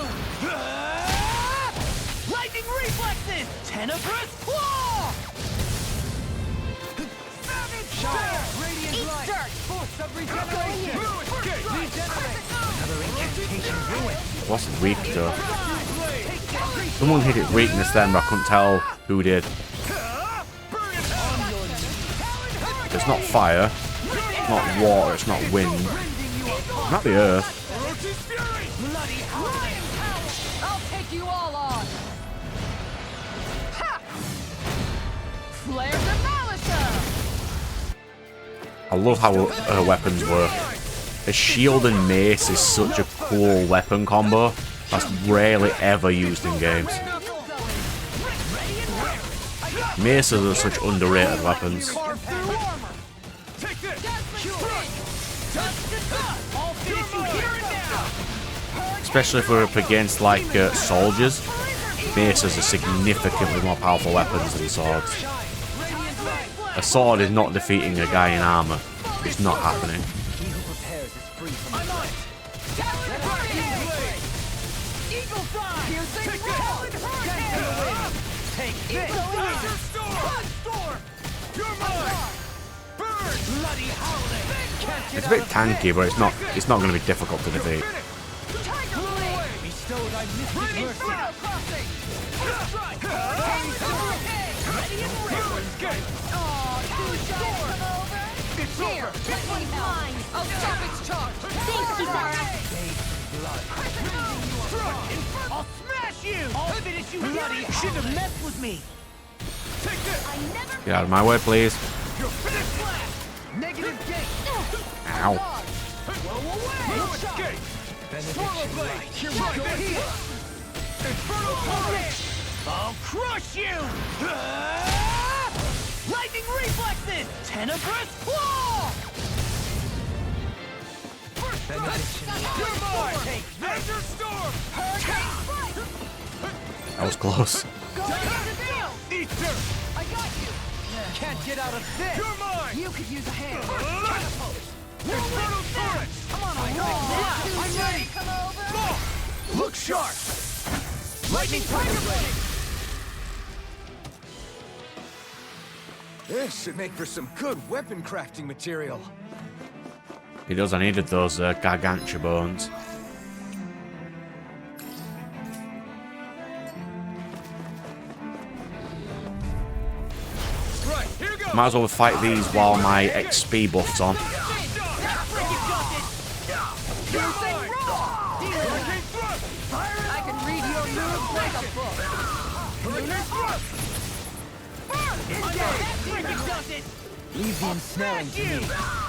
Speaker 7: Lightning reflexes. Tenebrous claw. Radiant light. Force of regeneration. Regenerate. Another incantation ruined.
Speaker 1: What's weak though? Someone hit its weakness then, but I couldn't tell who did. It's not fire, it's not water, it's not wind, it's not the earth.
Speaker 9: I'll take you all on. Ha! Flare the Malisa!
Speaker 1: I love how her weapons work. A shield and mace is such a cool weapon combo that's rarely ever used in games. Maces are such underrated weapons. Especially if we're up against like soldiers, maces are significantly more powerful weapons than swords. A sword is not defeating a guy in armor. It's not happening. It's a bit tanky, but it's not going to be difficult to defeat.
Speaker 7: I'll smash you! I'll finish you bloody! You shouldn't have messed with me! Take this!
Speaker 1: Get out of my way, please.
Speaker 7: You're finished last! Negative gate!
Speaker 1: Ow.
Speaker 7: No escape! Swallow blade! Here we go here! Infernal torrent! I'll crush you! Lightning reflexes! Tenebrous claw! You're mine! Measure storm!
Speaker 1: That was close.
Speaker 7: Eat dirt! I got you! Can't get out of this! You're mine! You could use a hand! Catapult! Infernal torrent! Come on, I know! I'm ready! Come over! Look sharp! Lightning tiger blade!
Speaker 6: This should make for some good weapon crafting material.
Speaker 1: He does. I needed those gargantua bones.
Speaker 7: Right, here goes!
Speaker 1: Might as well fight these while my XP buff's on.
Speaker 9: I can read your moves like a book.
Speaker 7: Leave the ensnaring to me.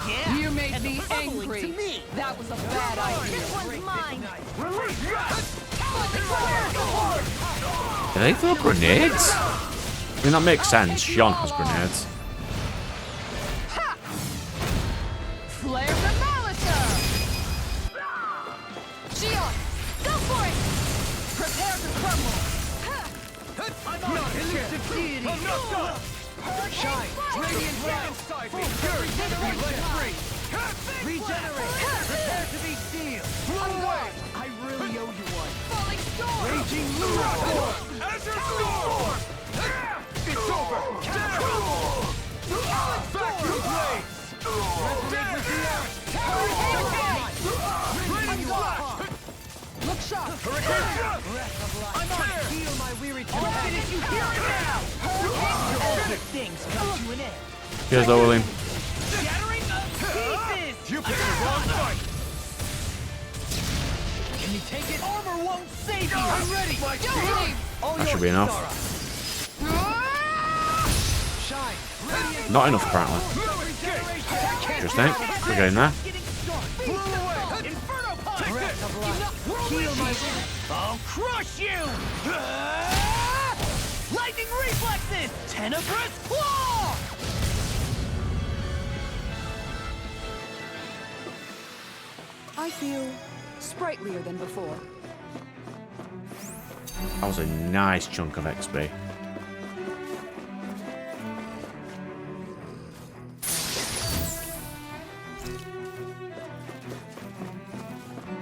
Speaker 7: Yeah.
Speaker 9: You made me angry.
Speaker 7: To me.
Speaker 9: That was a bad idea.
Speaker 8: This one's mine.
Speaker 1: Do they throw grenades? I mean, that makes sense. Sean has grenades.
Speaker 9: Flare the Malisa! Zeion, go for it! Prepare to crumble!
Speaker 7: I'm not elusive deity. I'm not done. Shine. Radiant right inside me. Fury. Be let free. Regenerate. Prepare to be sealed. Flew away. I really owe you one.
Speaker 9: Falling
Speaker 7: Raging Lunar Storm! Azure Storm! It's over! Back to the blades! Resonate with the earth! Raining Flash! Look sharp! I'm on it! Heal my weary companion! You hear it now! All good things come to an end!
Speaker 1: Cheers, though, William.
Speaker 7: Shattering of pieces! You picked the wrong fight! Can you take it? Armor won't save you! I'm ready!
Speaker 1: That should be enough.
Speaker 7: Shine!
Speaker 1: Not enough, apparently. Interesting. We're getting there.
Speaker 7: I'll crush you! Lightning reflexes! Tenebrous claw!
Speaker 9: I feel sprightlier than before.
Speaker 1: That was a nice chunk of XP.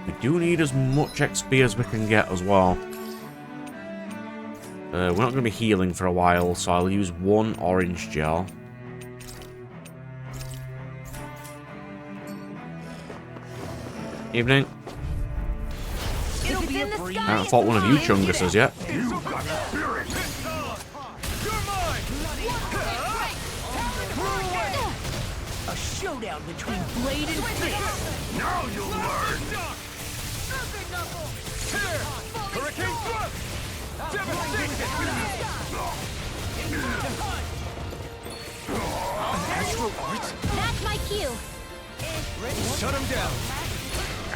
Speaker 1: We do need as much XP as we can get as well. We're not going to be healing for a while, so I'll use one orange gel. Evening. I haven't fought one of you chunguses yet.
Speaker 7: A showdown between blade and fist. Now you'll learn. Hurricane thrust. Devastation. Astral art.
Speaker 8: That's my cue.
Speaker 7: Shut him down.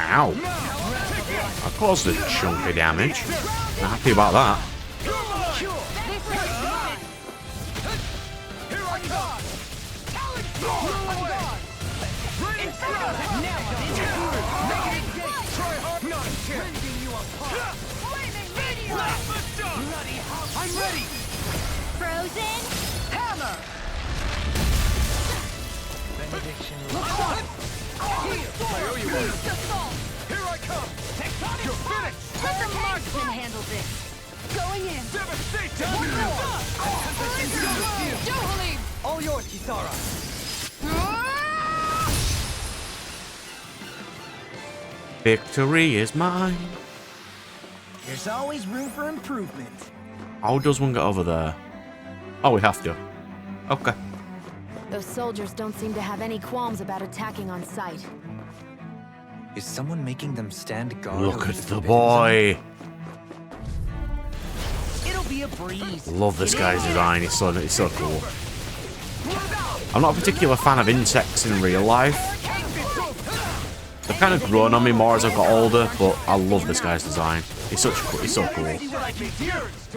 Speaker 1: Ow. That caused a chunk of damage. Not happy about that.
Speaker 7: I'm ready.
Speaker 8: Frozen.
Speaker 7: Hammer. Benediction. I owe you one. Here I come. You're finished.
Speaker 8: Can handle this. Going in.
Speaker 7: Devastation. One more. All yours, Kisara.
Speaker 1: Victory is mine.
Speaker 7: There's always room for improvement.
Speaker 1: How does one get over there? Oh, we have to. Okay.
Speaker 4: Those soldiers don't seem to have any qualms about attacking on sight.
Speaker 3: Is someone making them stand guard?
Speaker 1: Look
Speaker 3: over
Speaker 1: at the
Speaker 3: forbidden
Speaker 1: boy.
Speaker 7: It'll be a breeze.
Speaker 1: Love this guy's design. It's so cool. I'm not a particular fan of insects in real life. They've kind of grown on me more as I've got older, but I love this guy's design. It's so cool.
Speaker 7: To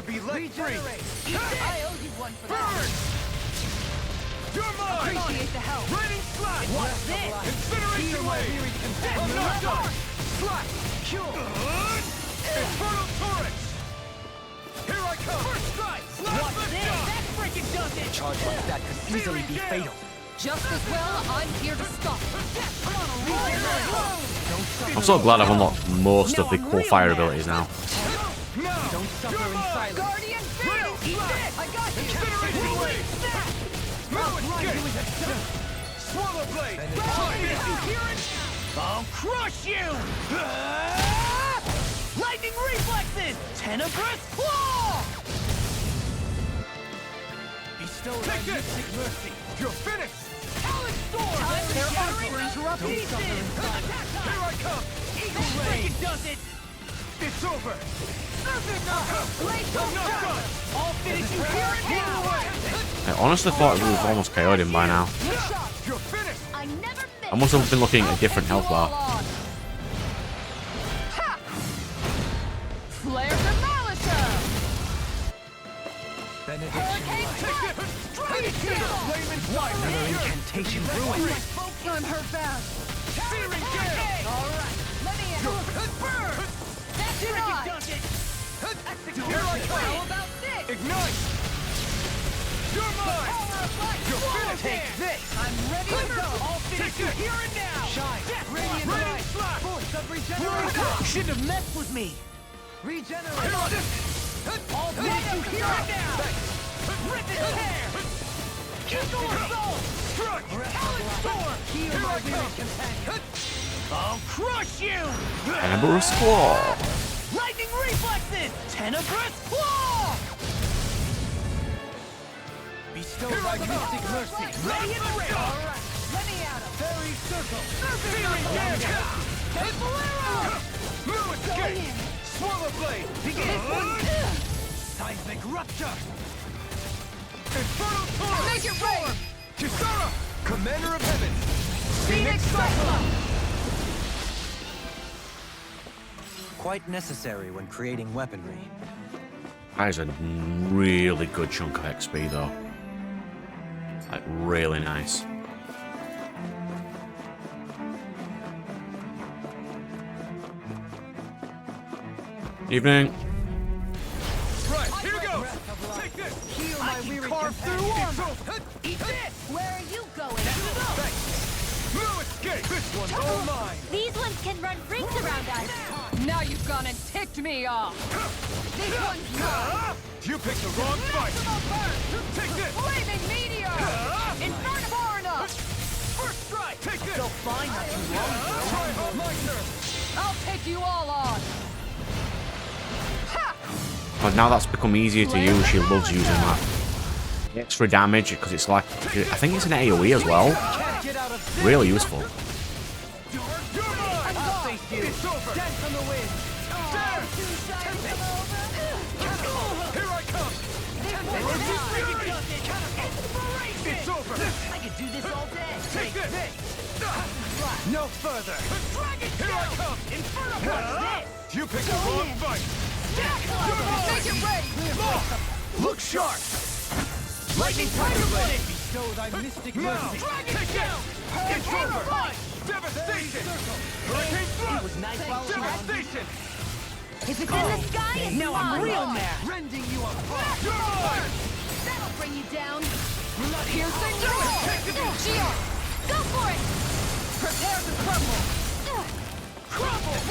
Speaker 7: be let free. I owe you one for that. You're mine. Appreciate the help. Raining slash. What's this? Incineration wave. Slash. Cure. Infernal torrents. Here I come. First strike. What's this? That freaking does it.
Speaker 3: Charge like that could easily be fatal.
Speaker 7: Just as well, I'm here to stop. Come on,
Speaker 1: I'm so glad I've unlocked most of the cool fire abilities now.
Speaker 7: Don't suffer in silence. Guardian field. Eat this. I got you. Swallow blade. I'll crush you. Lightning reflexes. Tenebrous claw. Bestow mystic mercy. You're finished. Talon storm. Their armor interrupted. Here I come. Eagle ray. Does it. It's over. I'll finish you here and now.
Speaker 1: I honestly thought we would have almost KO'd him by now.
Speaker 7: You're finished.
Speaker 1: I must have been looking at a different health bar.
Speaker 7: Flare to Malisa. Benediction. Another incantation ruined. I'm her fast. Searing gale. All right. Let me in. Burn. That's it. Here I come. How about this? Ignite. You're mine. You're finished. Take this. I'm ready to go. I'll finish you here and now. Shine. Radiant light. Force of regeneration. You shouldn't have messed with me. Regenerate! I'll finish you here and now! Rip and tear! Kindle Assault! Talon Storm! Heal my weary companion! I'll crush you!
Speaker 1: Amberous Claw.
Speaker 7: Lightning Reflexes! Tenebrous Claw! Bestowed by Mystic Mercy! Ready and ready! Alright, let me out of Fairy Circle! Feeling damage! Bolero! Fluid Escape! Swallow Blade! Begin! Seismic Rupture! Infernal Torrent! Make it rain! Kisara! Commander of Heaven! Phoenix Cyclone!
Speaker 3: Quite necessary when creating weaponry.
Speaker 1: That is a really good chunk of XP, though. Like, really nice.
Speaker 7: Right,
Speaker 1: Evening.
Speaker 7: here goes! Take this! Heal my weary carve through armor! Eat this! Where are you going? No escape! This one's all mine!
Speaker 8: These ones can run rings around us.
Speaker 7: Now you've gone and ticked me off! This one's mine! You picked the wrong fight! Take this! Flaming Meteor! Inferno! First strike! Take this! So fine not too long ago. Try hard, my turn! I'll take you all on!
Speaker 1: But now that's become easier to use, she loves using that. Extra damage, because it's like, I think it's an AoE as well. Really useful.
Speaker 7: It's over! Dance on the wind! Here I come! It's over! I could do this all day! Take this! No further! Here I come! Inferno! What's this? You picked the wrong fight! Make it ready! Look sharp! Lightning Tiger Blade! Bestow thy mystic mercy! Take it! It's over! Devastation! Hurricane Thrust! It was nice Devastation!
Speaker 8: If it's in the sky, it's
Speaker 7: Now I'm
Speaker 8: mine.
Speaker 7: real mad! Rending you apart!
Speaker 8: That'll bring you down.
Speaker 7: Piercing
Speaker 8: Zeion, go for it.
Speaker 7: Prepare to crumble! Crumble!
Speaker 1: I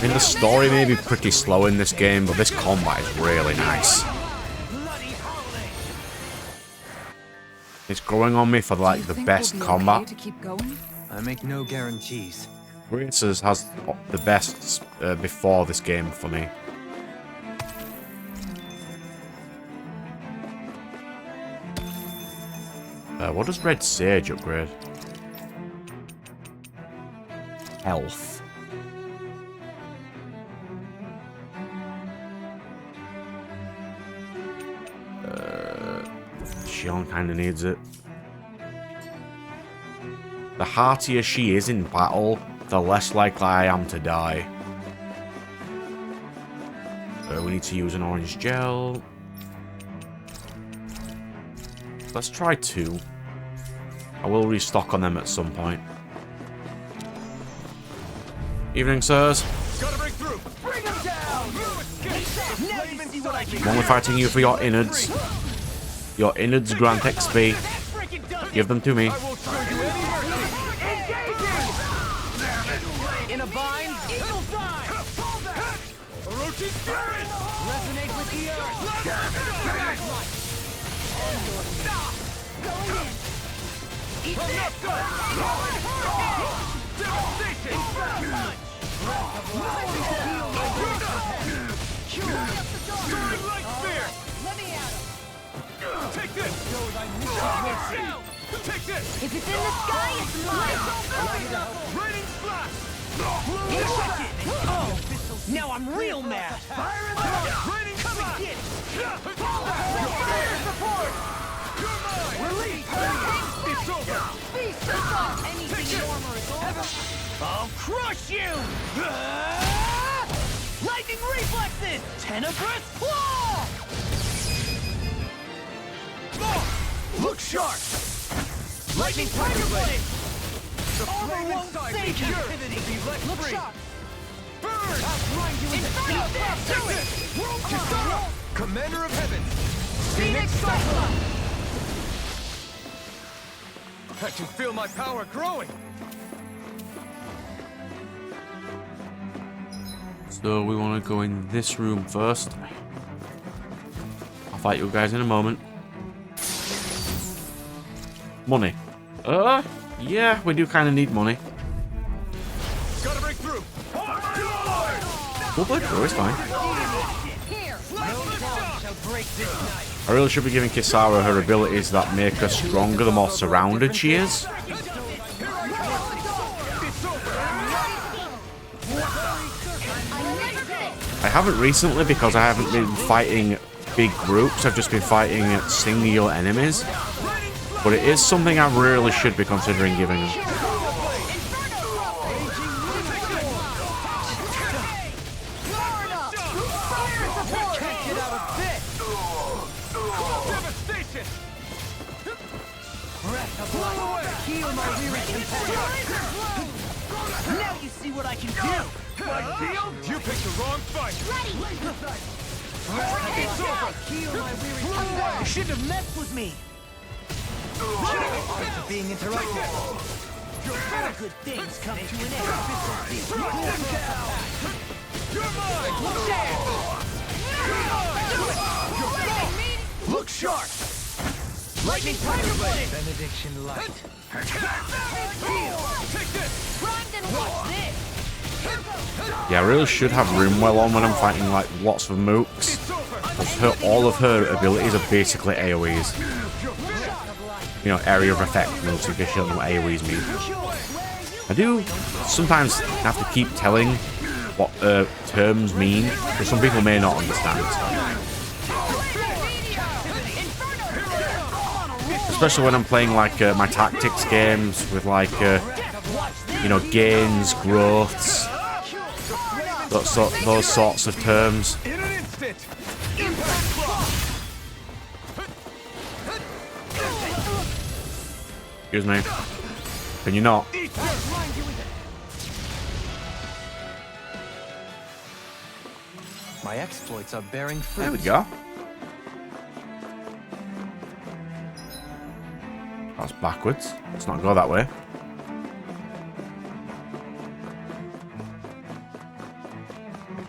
Speaker 1: mean, the story may be pretty slow in this game, but this combat is really nice.
Speaker 7: Bloody howling!
Speaker 1: It's growing on me for like the
Speaker 9: Think
Speaker 1: best
Speaker 9: we'll be
Speaker 1: combat.
Speaker 9: okay to keep going?
Speaker 3: I make no guarantees.
Speaker 1: Racers has the best before this game for me. What does Red Sage upgrade? Health. Zeion kind of needs it. The heartier she is in battle, the less likely I am to die. We need to use an orange gel. Let's try 2. I will restock on them at some point. Evening, sirs.
Speaker 7: Gotta break through! Bring him down! Now you see what I can
Speaker 1: I'm only fighting you for your innards. Your innards grant XP. Give them to me.
Speaker 7: I won't show you any mercy! In a bind, eagle dive! Orochi Spirit! Resonate with the earth! Devastation! Soaring Light Spear!
Speaker 8: Let me out.
Speaker 7: Take this! Take this!
Speaker 8: If it's in the sky, it's mine.
Speaker 7: Raining Blast! Now I'm real mad! Fire in the Raining Come and get it! Fire support! You're mine! Release! It's over!
Speaker 8: Feast on anything warmer is over.
Speaker 7: I'll crush you! Lightning Reflexes! Tenebrous Claw! Look sharp! Lightning Tiger Blade! The flame inside me activity be let free! Sharp! Burn! I'll grind you into Kisara! Commander of Heaven! Phoenix Cyclone! I can feel my power growing!
Speaker 1: So we want to go in this room first. I'll fight you guys in a moment. Money. Yeah, we do kind of need money.
Speaker 2: Gotta break through.
Speaker 1: We'll break through, it's fine. I really should be giving Kisara her abilities that make her stronger the more surrounded she is. I haven't recently because I haven't been fighting big groups. I've just been fighting single enemies. But it is something I really should be considering giving them.
Speaker 7: Now you see what I can do!
Speaker 2: You picked the wrong fight!
Speaker 7: You shouldn't have messed with me! Being interrupted. All good things come to an end. Look sharp! Lightning Tiger Blade! Benediction Light.
Speaker 2: Take this!
Speaker 7: Grind and watch this!
Speaker 1: Yeah, I really should have Rimwell on when I'm fighting like lots of mooks. Because all of her abilities are basically AoEs. You know, area of effect moves, in case you don't know what AoEs mean. I do sometimes have to keep telling what terms mean, because some people may not understand. Especially when I'm playing like my tactics games with like, you know, gains, growths, those sorts of terms.
Speaker 2: In an instant!
Speaker 1: Excuse me. Can you not?
Speaker 3: My exploits are bearing fruit.
Speaker 1: There we go. That's backwards. Let's not go that way.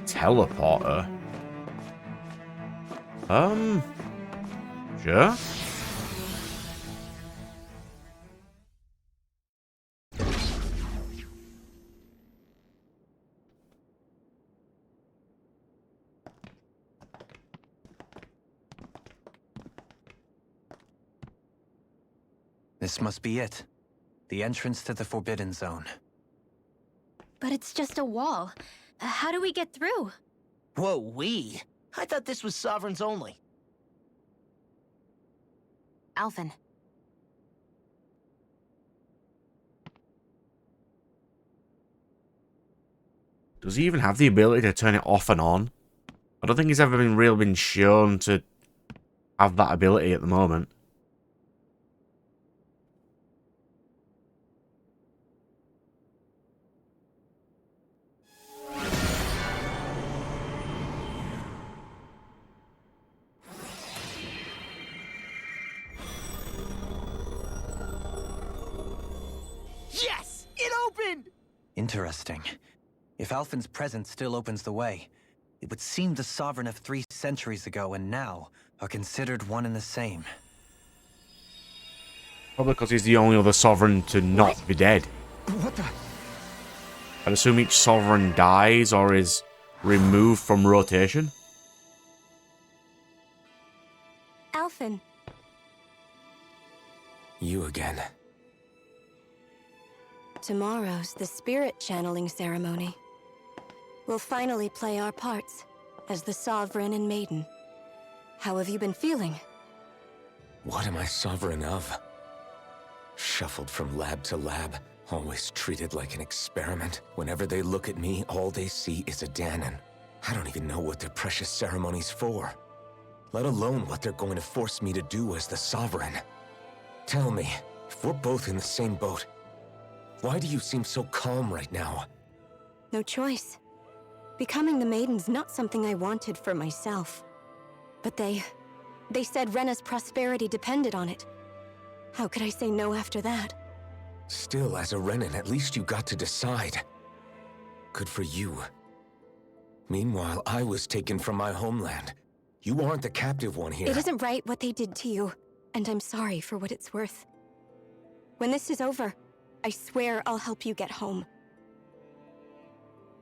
Speaker 1: Teleporter. Sure.
Speaker 3: This must be it. The entrance to the Forbidden Zone.
Speaker 8: But it's just a wall. How do we get through?
Speaker 7: Whoa, we? I thought this was Sovereigns only.
Speaker 4: Alphen.
Speaker 1: Does he even have the ability to turn it off and on? I don't think he's ever been shown to have that ability at the moment.
Speaker 7: Yes! It opened!
Speaker 3: Interesting. If Alphen's presence still opens the way, it would seem the Sovereign of 3 centuries ago and now are considered one and the same.
Speaker 1: Probably because he's the only other Sovereign to not be dead.
Speaker 6: What the?
Speaker 1: I'd assume each Sovereign dies or is removed from rotation.
Speaker 5: Alphen.
Speaker 6: You again.
Speaker 5: Tomorrow's the spirit channeling ceremony. We'll finally play our parts as the Sovereign and Maiden. How have you been feeling?
Speaker 6: What am I sovereign of? Shuffled from lab to lab, always treated like an experiment. Whenever they look at me, all they see is a Danon. I don't even know what their precious ceremony's for, let alone what they're going to force me to do as the Sovereign. Tell me, if we're both in the same boat, why do you seem so calm right now?
Speaker 5: No choice. Becoming the Maiden's not something I wanted for myself. But they said Rena's prosperity depended on it. How could I say no after that?
Speaker 6: Still, as a Renan, at least you got to decide. Good for you. Meanwhile, I was taken from my homeland. You aren't the captive one here.
Speaker 11: It isn't right what they did to you, and I'm sorry for what it's worth. When this is over, I swear I'll help you get home.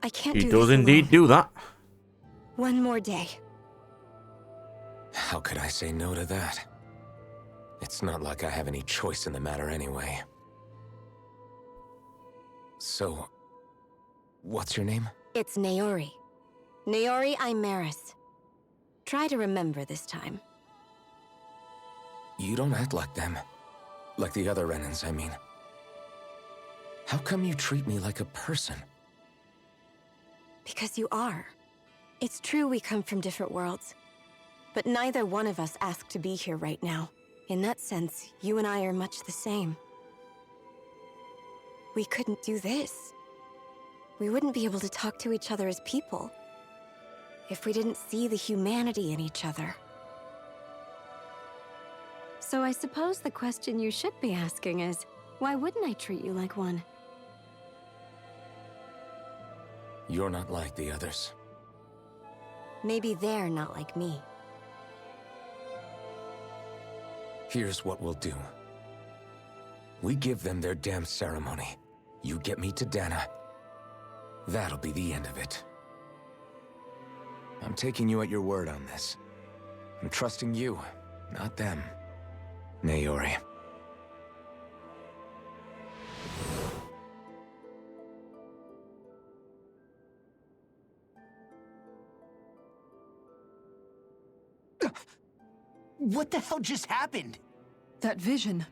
Speaker 11: I can't do
Speaker 1: He
Speaker 11: this
Speaker 1: does indeed
Speaker 11: alone.
Speaker 1: do that.
Speaker 11: One more day.
Speaker 6: How could I say no to that? It's not like I have any choice in the matter anyway. So, what's your name?
Speaker 11: It's Naori. Naori Imaris. Try to remember this time.
Speaker 6: You don't act like them. Like the other Renans, I mean. How come you treat me like a person?
Speaker 11: Because you are. It's true we come from different worlds. But neither one of us asked to be here right now. In that sense, you and I are much the same. We couldn't do this. We wouldn't be able to talk to each other as people if we didn't see the humanity in each other. So I suppose the question you should be asking is, why wouldn't I treat you like one?
Speaker 6: You're not like the others.
Speaker 11: Maybe they're not like me.
Speaker 6: Here's what we'll do. We give them their damn ceremony. You get me to Dana. That'll be the end of it. I'm taking you at your word on this. I'm trusting you, not them. Naori.
Speaker 7: What the hell just happened?
Speaker 9: That vision.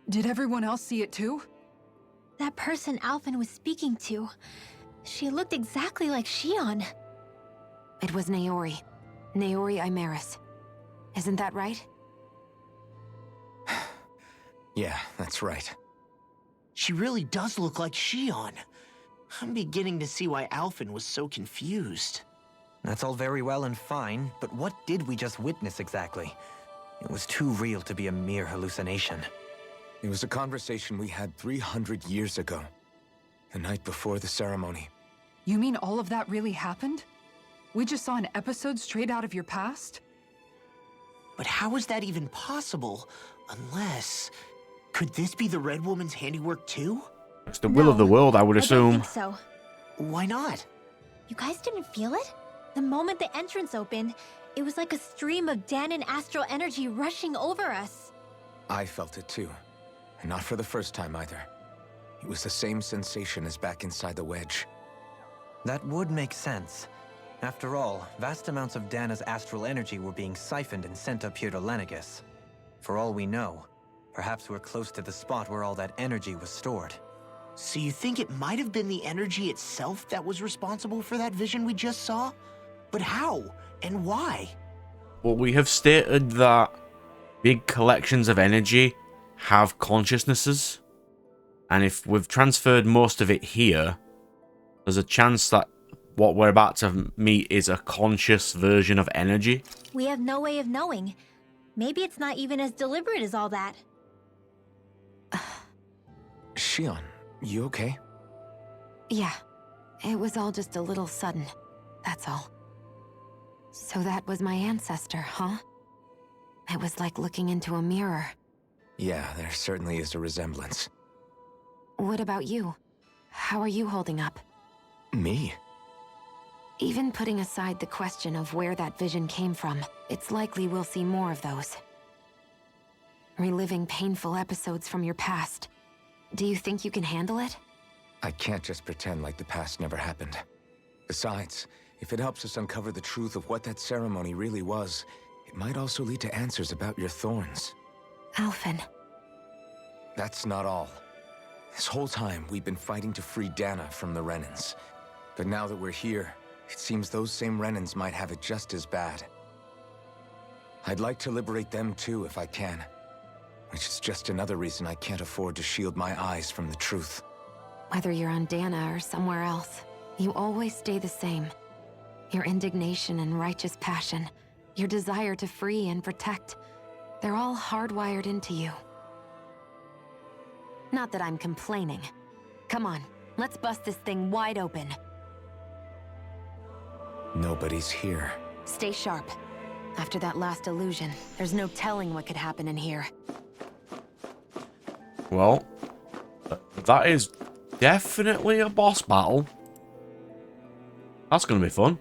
Speaker 9: Did everyone else see it too?
Speaker 8: That person Alphen was speaking to, she looked exactly like Zeion.
Speaker 4: It was Naori. Naori Imaris. Isn't that right?
Speaker 6: Yeah, that's right.
Speaker 7: She really does look like Zeion. I'm beginning to see why Alphen was so confused.
Speaker 3: That's all very well and fine, but what did we just witness exactly? It was too real to be a mere hallucination.
Speaker 6: It was a conversation we had 300 years ago. The night before the ceremony.
Speaker 9: You mean all of that really happened? We just saw an episode straight out of your past?
Speaker 7: But how is that even possible? Unless... Could this be the Red Woman's handiwork too?
Speaker 1: It's the will of the world, I would
Speaker 8: I don't
Speaker 1: assume.
Speaker 8: think so.
Speaker 7: Why not?
Speaker 8: You guys didn't feel it? The moment the entrance opened, it was like a stream of Danon astral energy rushing over us.
Speaker 6: I felt it too. And not for the first time either. It was the same sensation as back inside the wedge.
Speaker 3: That would make sense. After all, vast amounts of Dana's astral energy were being siphoned and sent up here to Lenegis. For all we know, perhaps we're close to the spot where all that energy was stored.
Speaker 7: So you think it might have been the energy itself that was responsible for that vision we just saw? But how? And why?
Speaker 1: Well, we have stated that big collections of energy have consciousnesses. And if we've transferred most of it here, there's a chance that what we're about to meet is a conscious version of energy.
Speaker 8: We have no way of knowing. Maybe it's not even as deliberate as all that.
Speaker 6: Zeion, you okay?
Speaker 4: Yeah. It was all just a little sudden. That's all. So that was my ancestor, huh? It was like looking into a mirror.
Speaker 6: Yeah, there certainly is a resemblance.
Speaker 4: What about you? How are you holding up?
Speaker 6: Me?
Speaker 4: Even putting aside the question of where that vision came from, it's likely we'll see more of those. Reliving painful episodes from your past. Do you think you can handle it?
Speaker 6: I can't just pretend like the past never happened. Besides, if it helps us uncover the truth of what that ceremony really was, it might also lead to answers about your thorns.
Speaker 4: Alphen.
Speaker 6: That's not all. This whole time, we've been fighting to free Dana from the Renans. But now that we're here, it seems those same Renans might have it just as bad. I'd like to liberate them too if I can. Which is just another reason I can't afford to shield my eyes from the truth.
Speaker 4: Whether you're on Dana or somewhere else, you always stay the same. Your indignation and righteous passion, your desire to free and protect, they're all hardwired into you. Not that I'm complaining. Come on, let's bust this thing wide open.
Speaker 6: Nobody's here.
Speaker 4: Stay sharp. After that last illusion, there's no telling what could happen in here.
Speaker 1: Well, that is definitely a boss battle. That's going to be fun.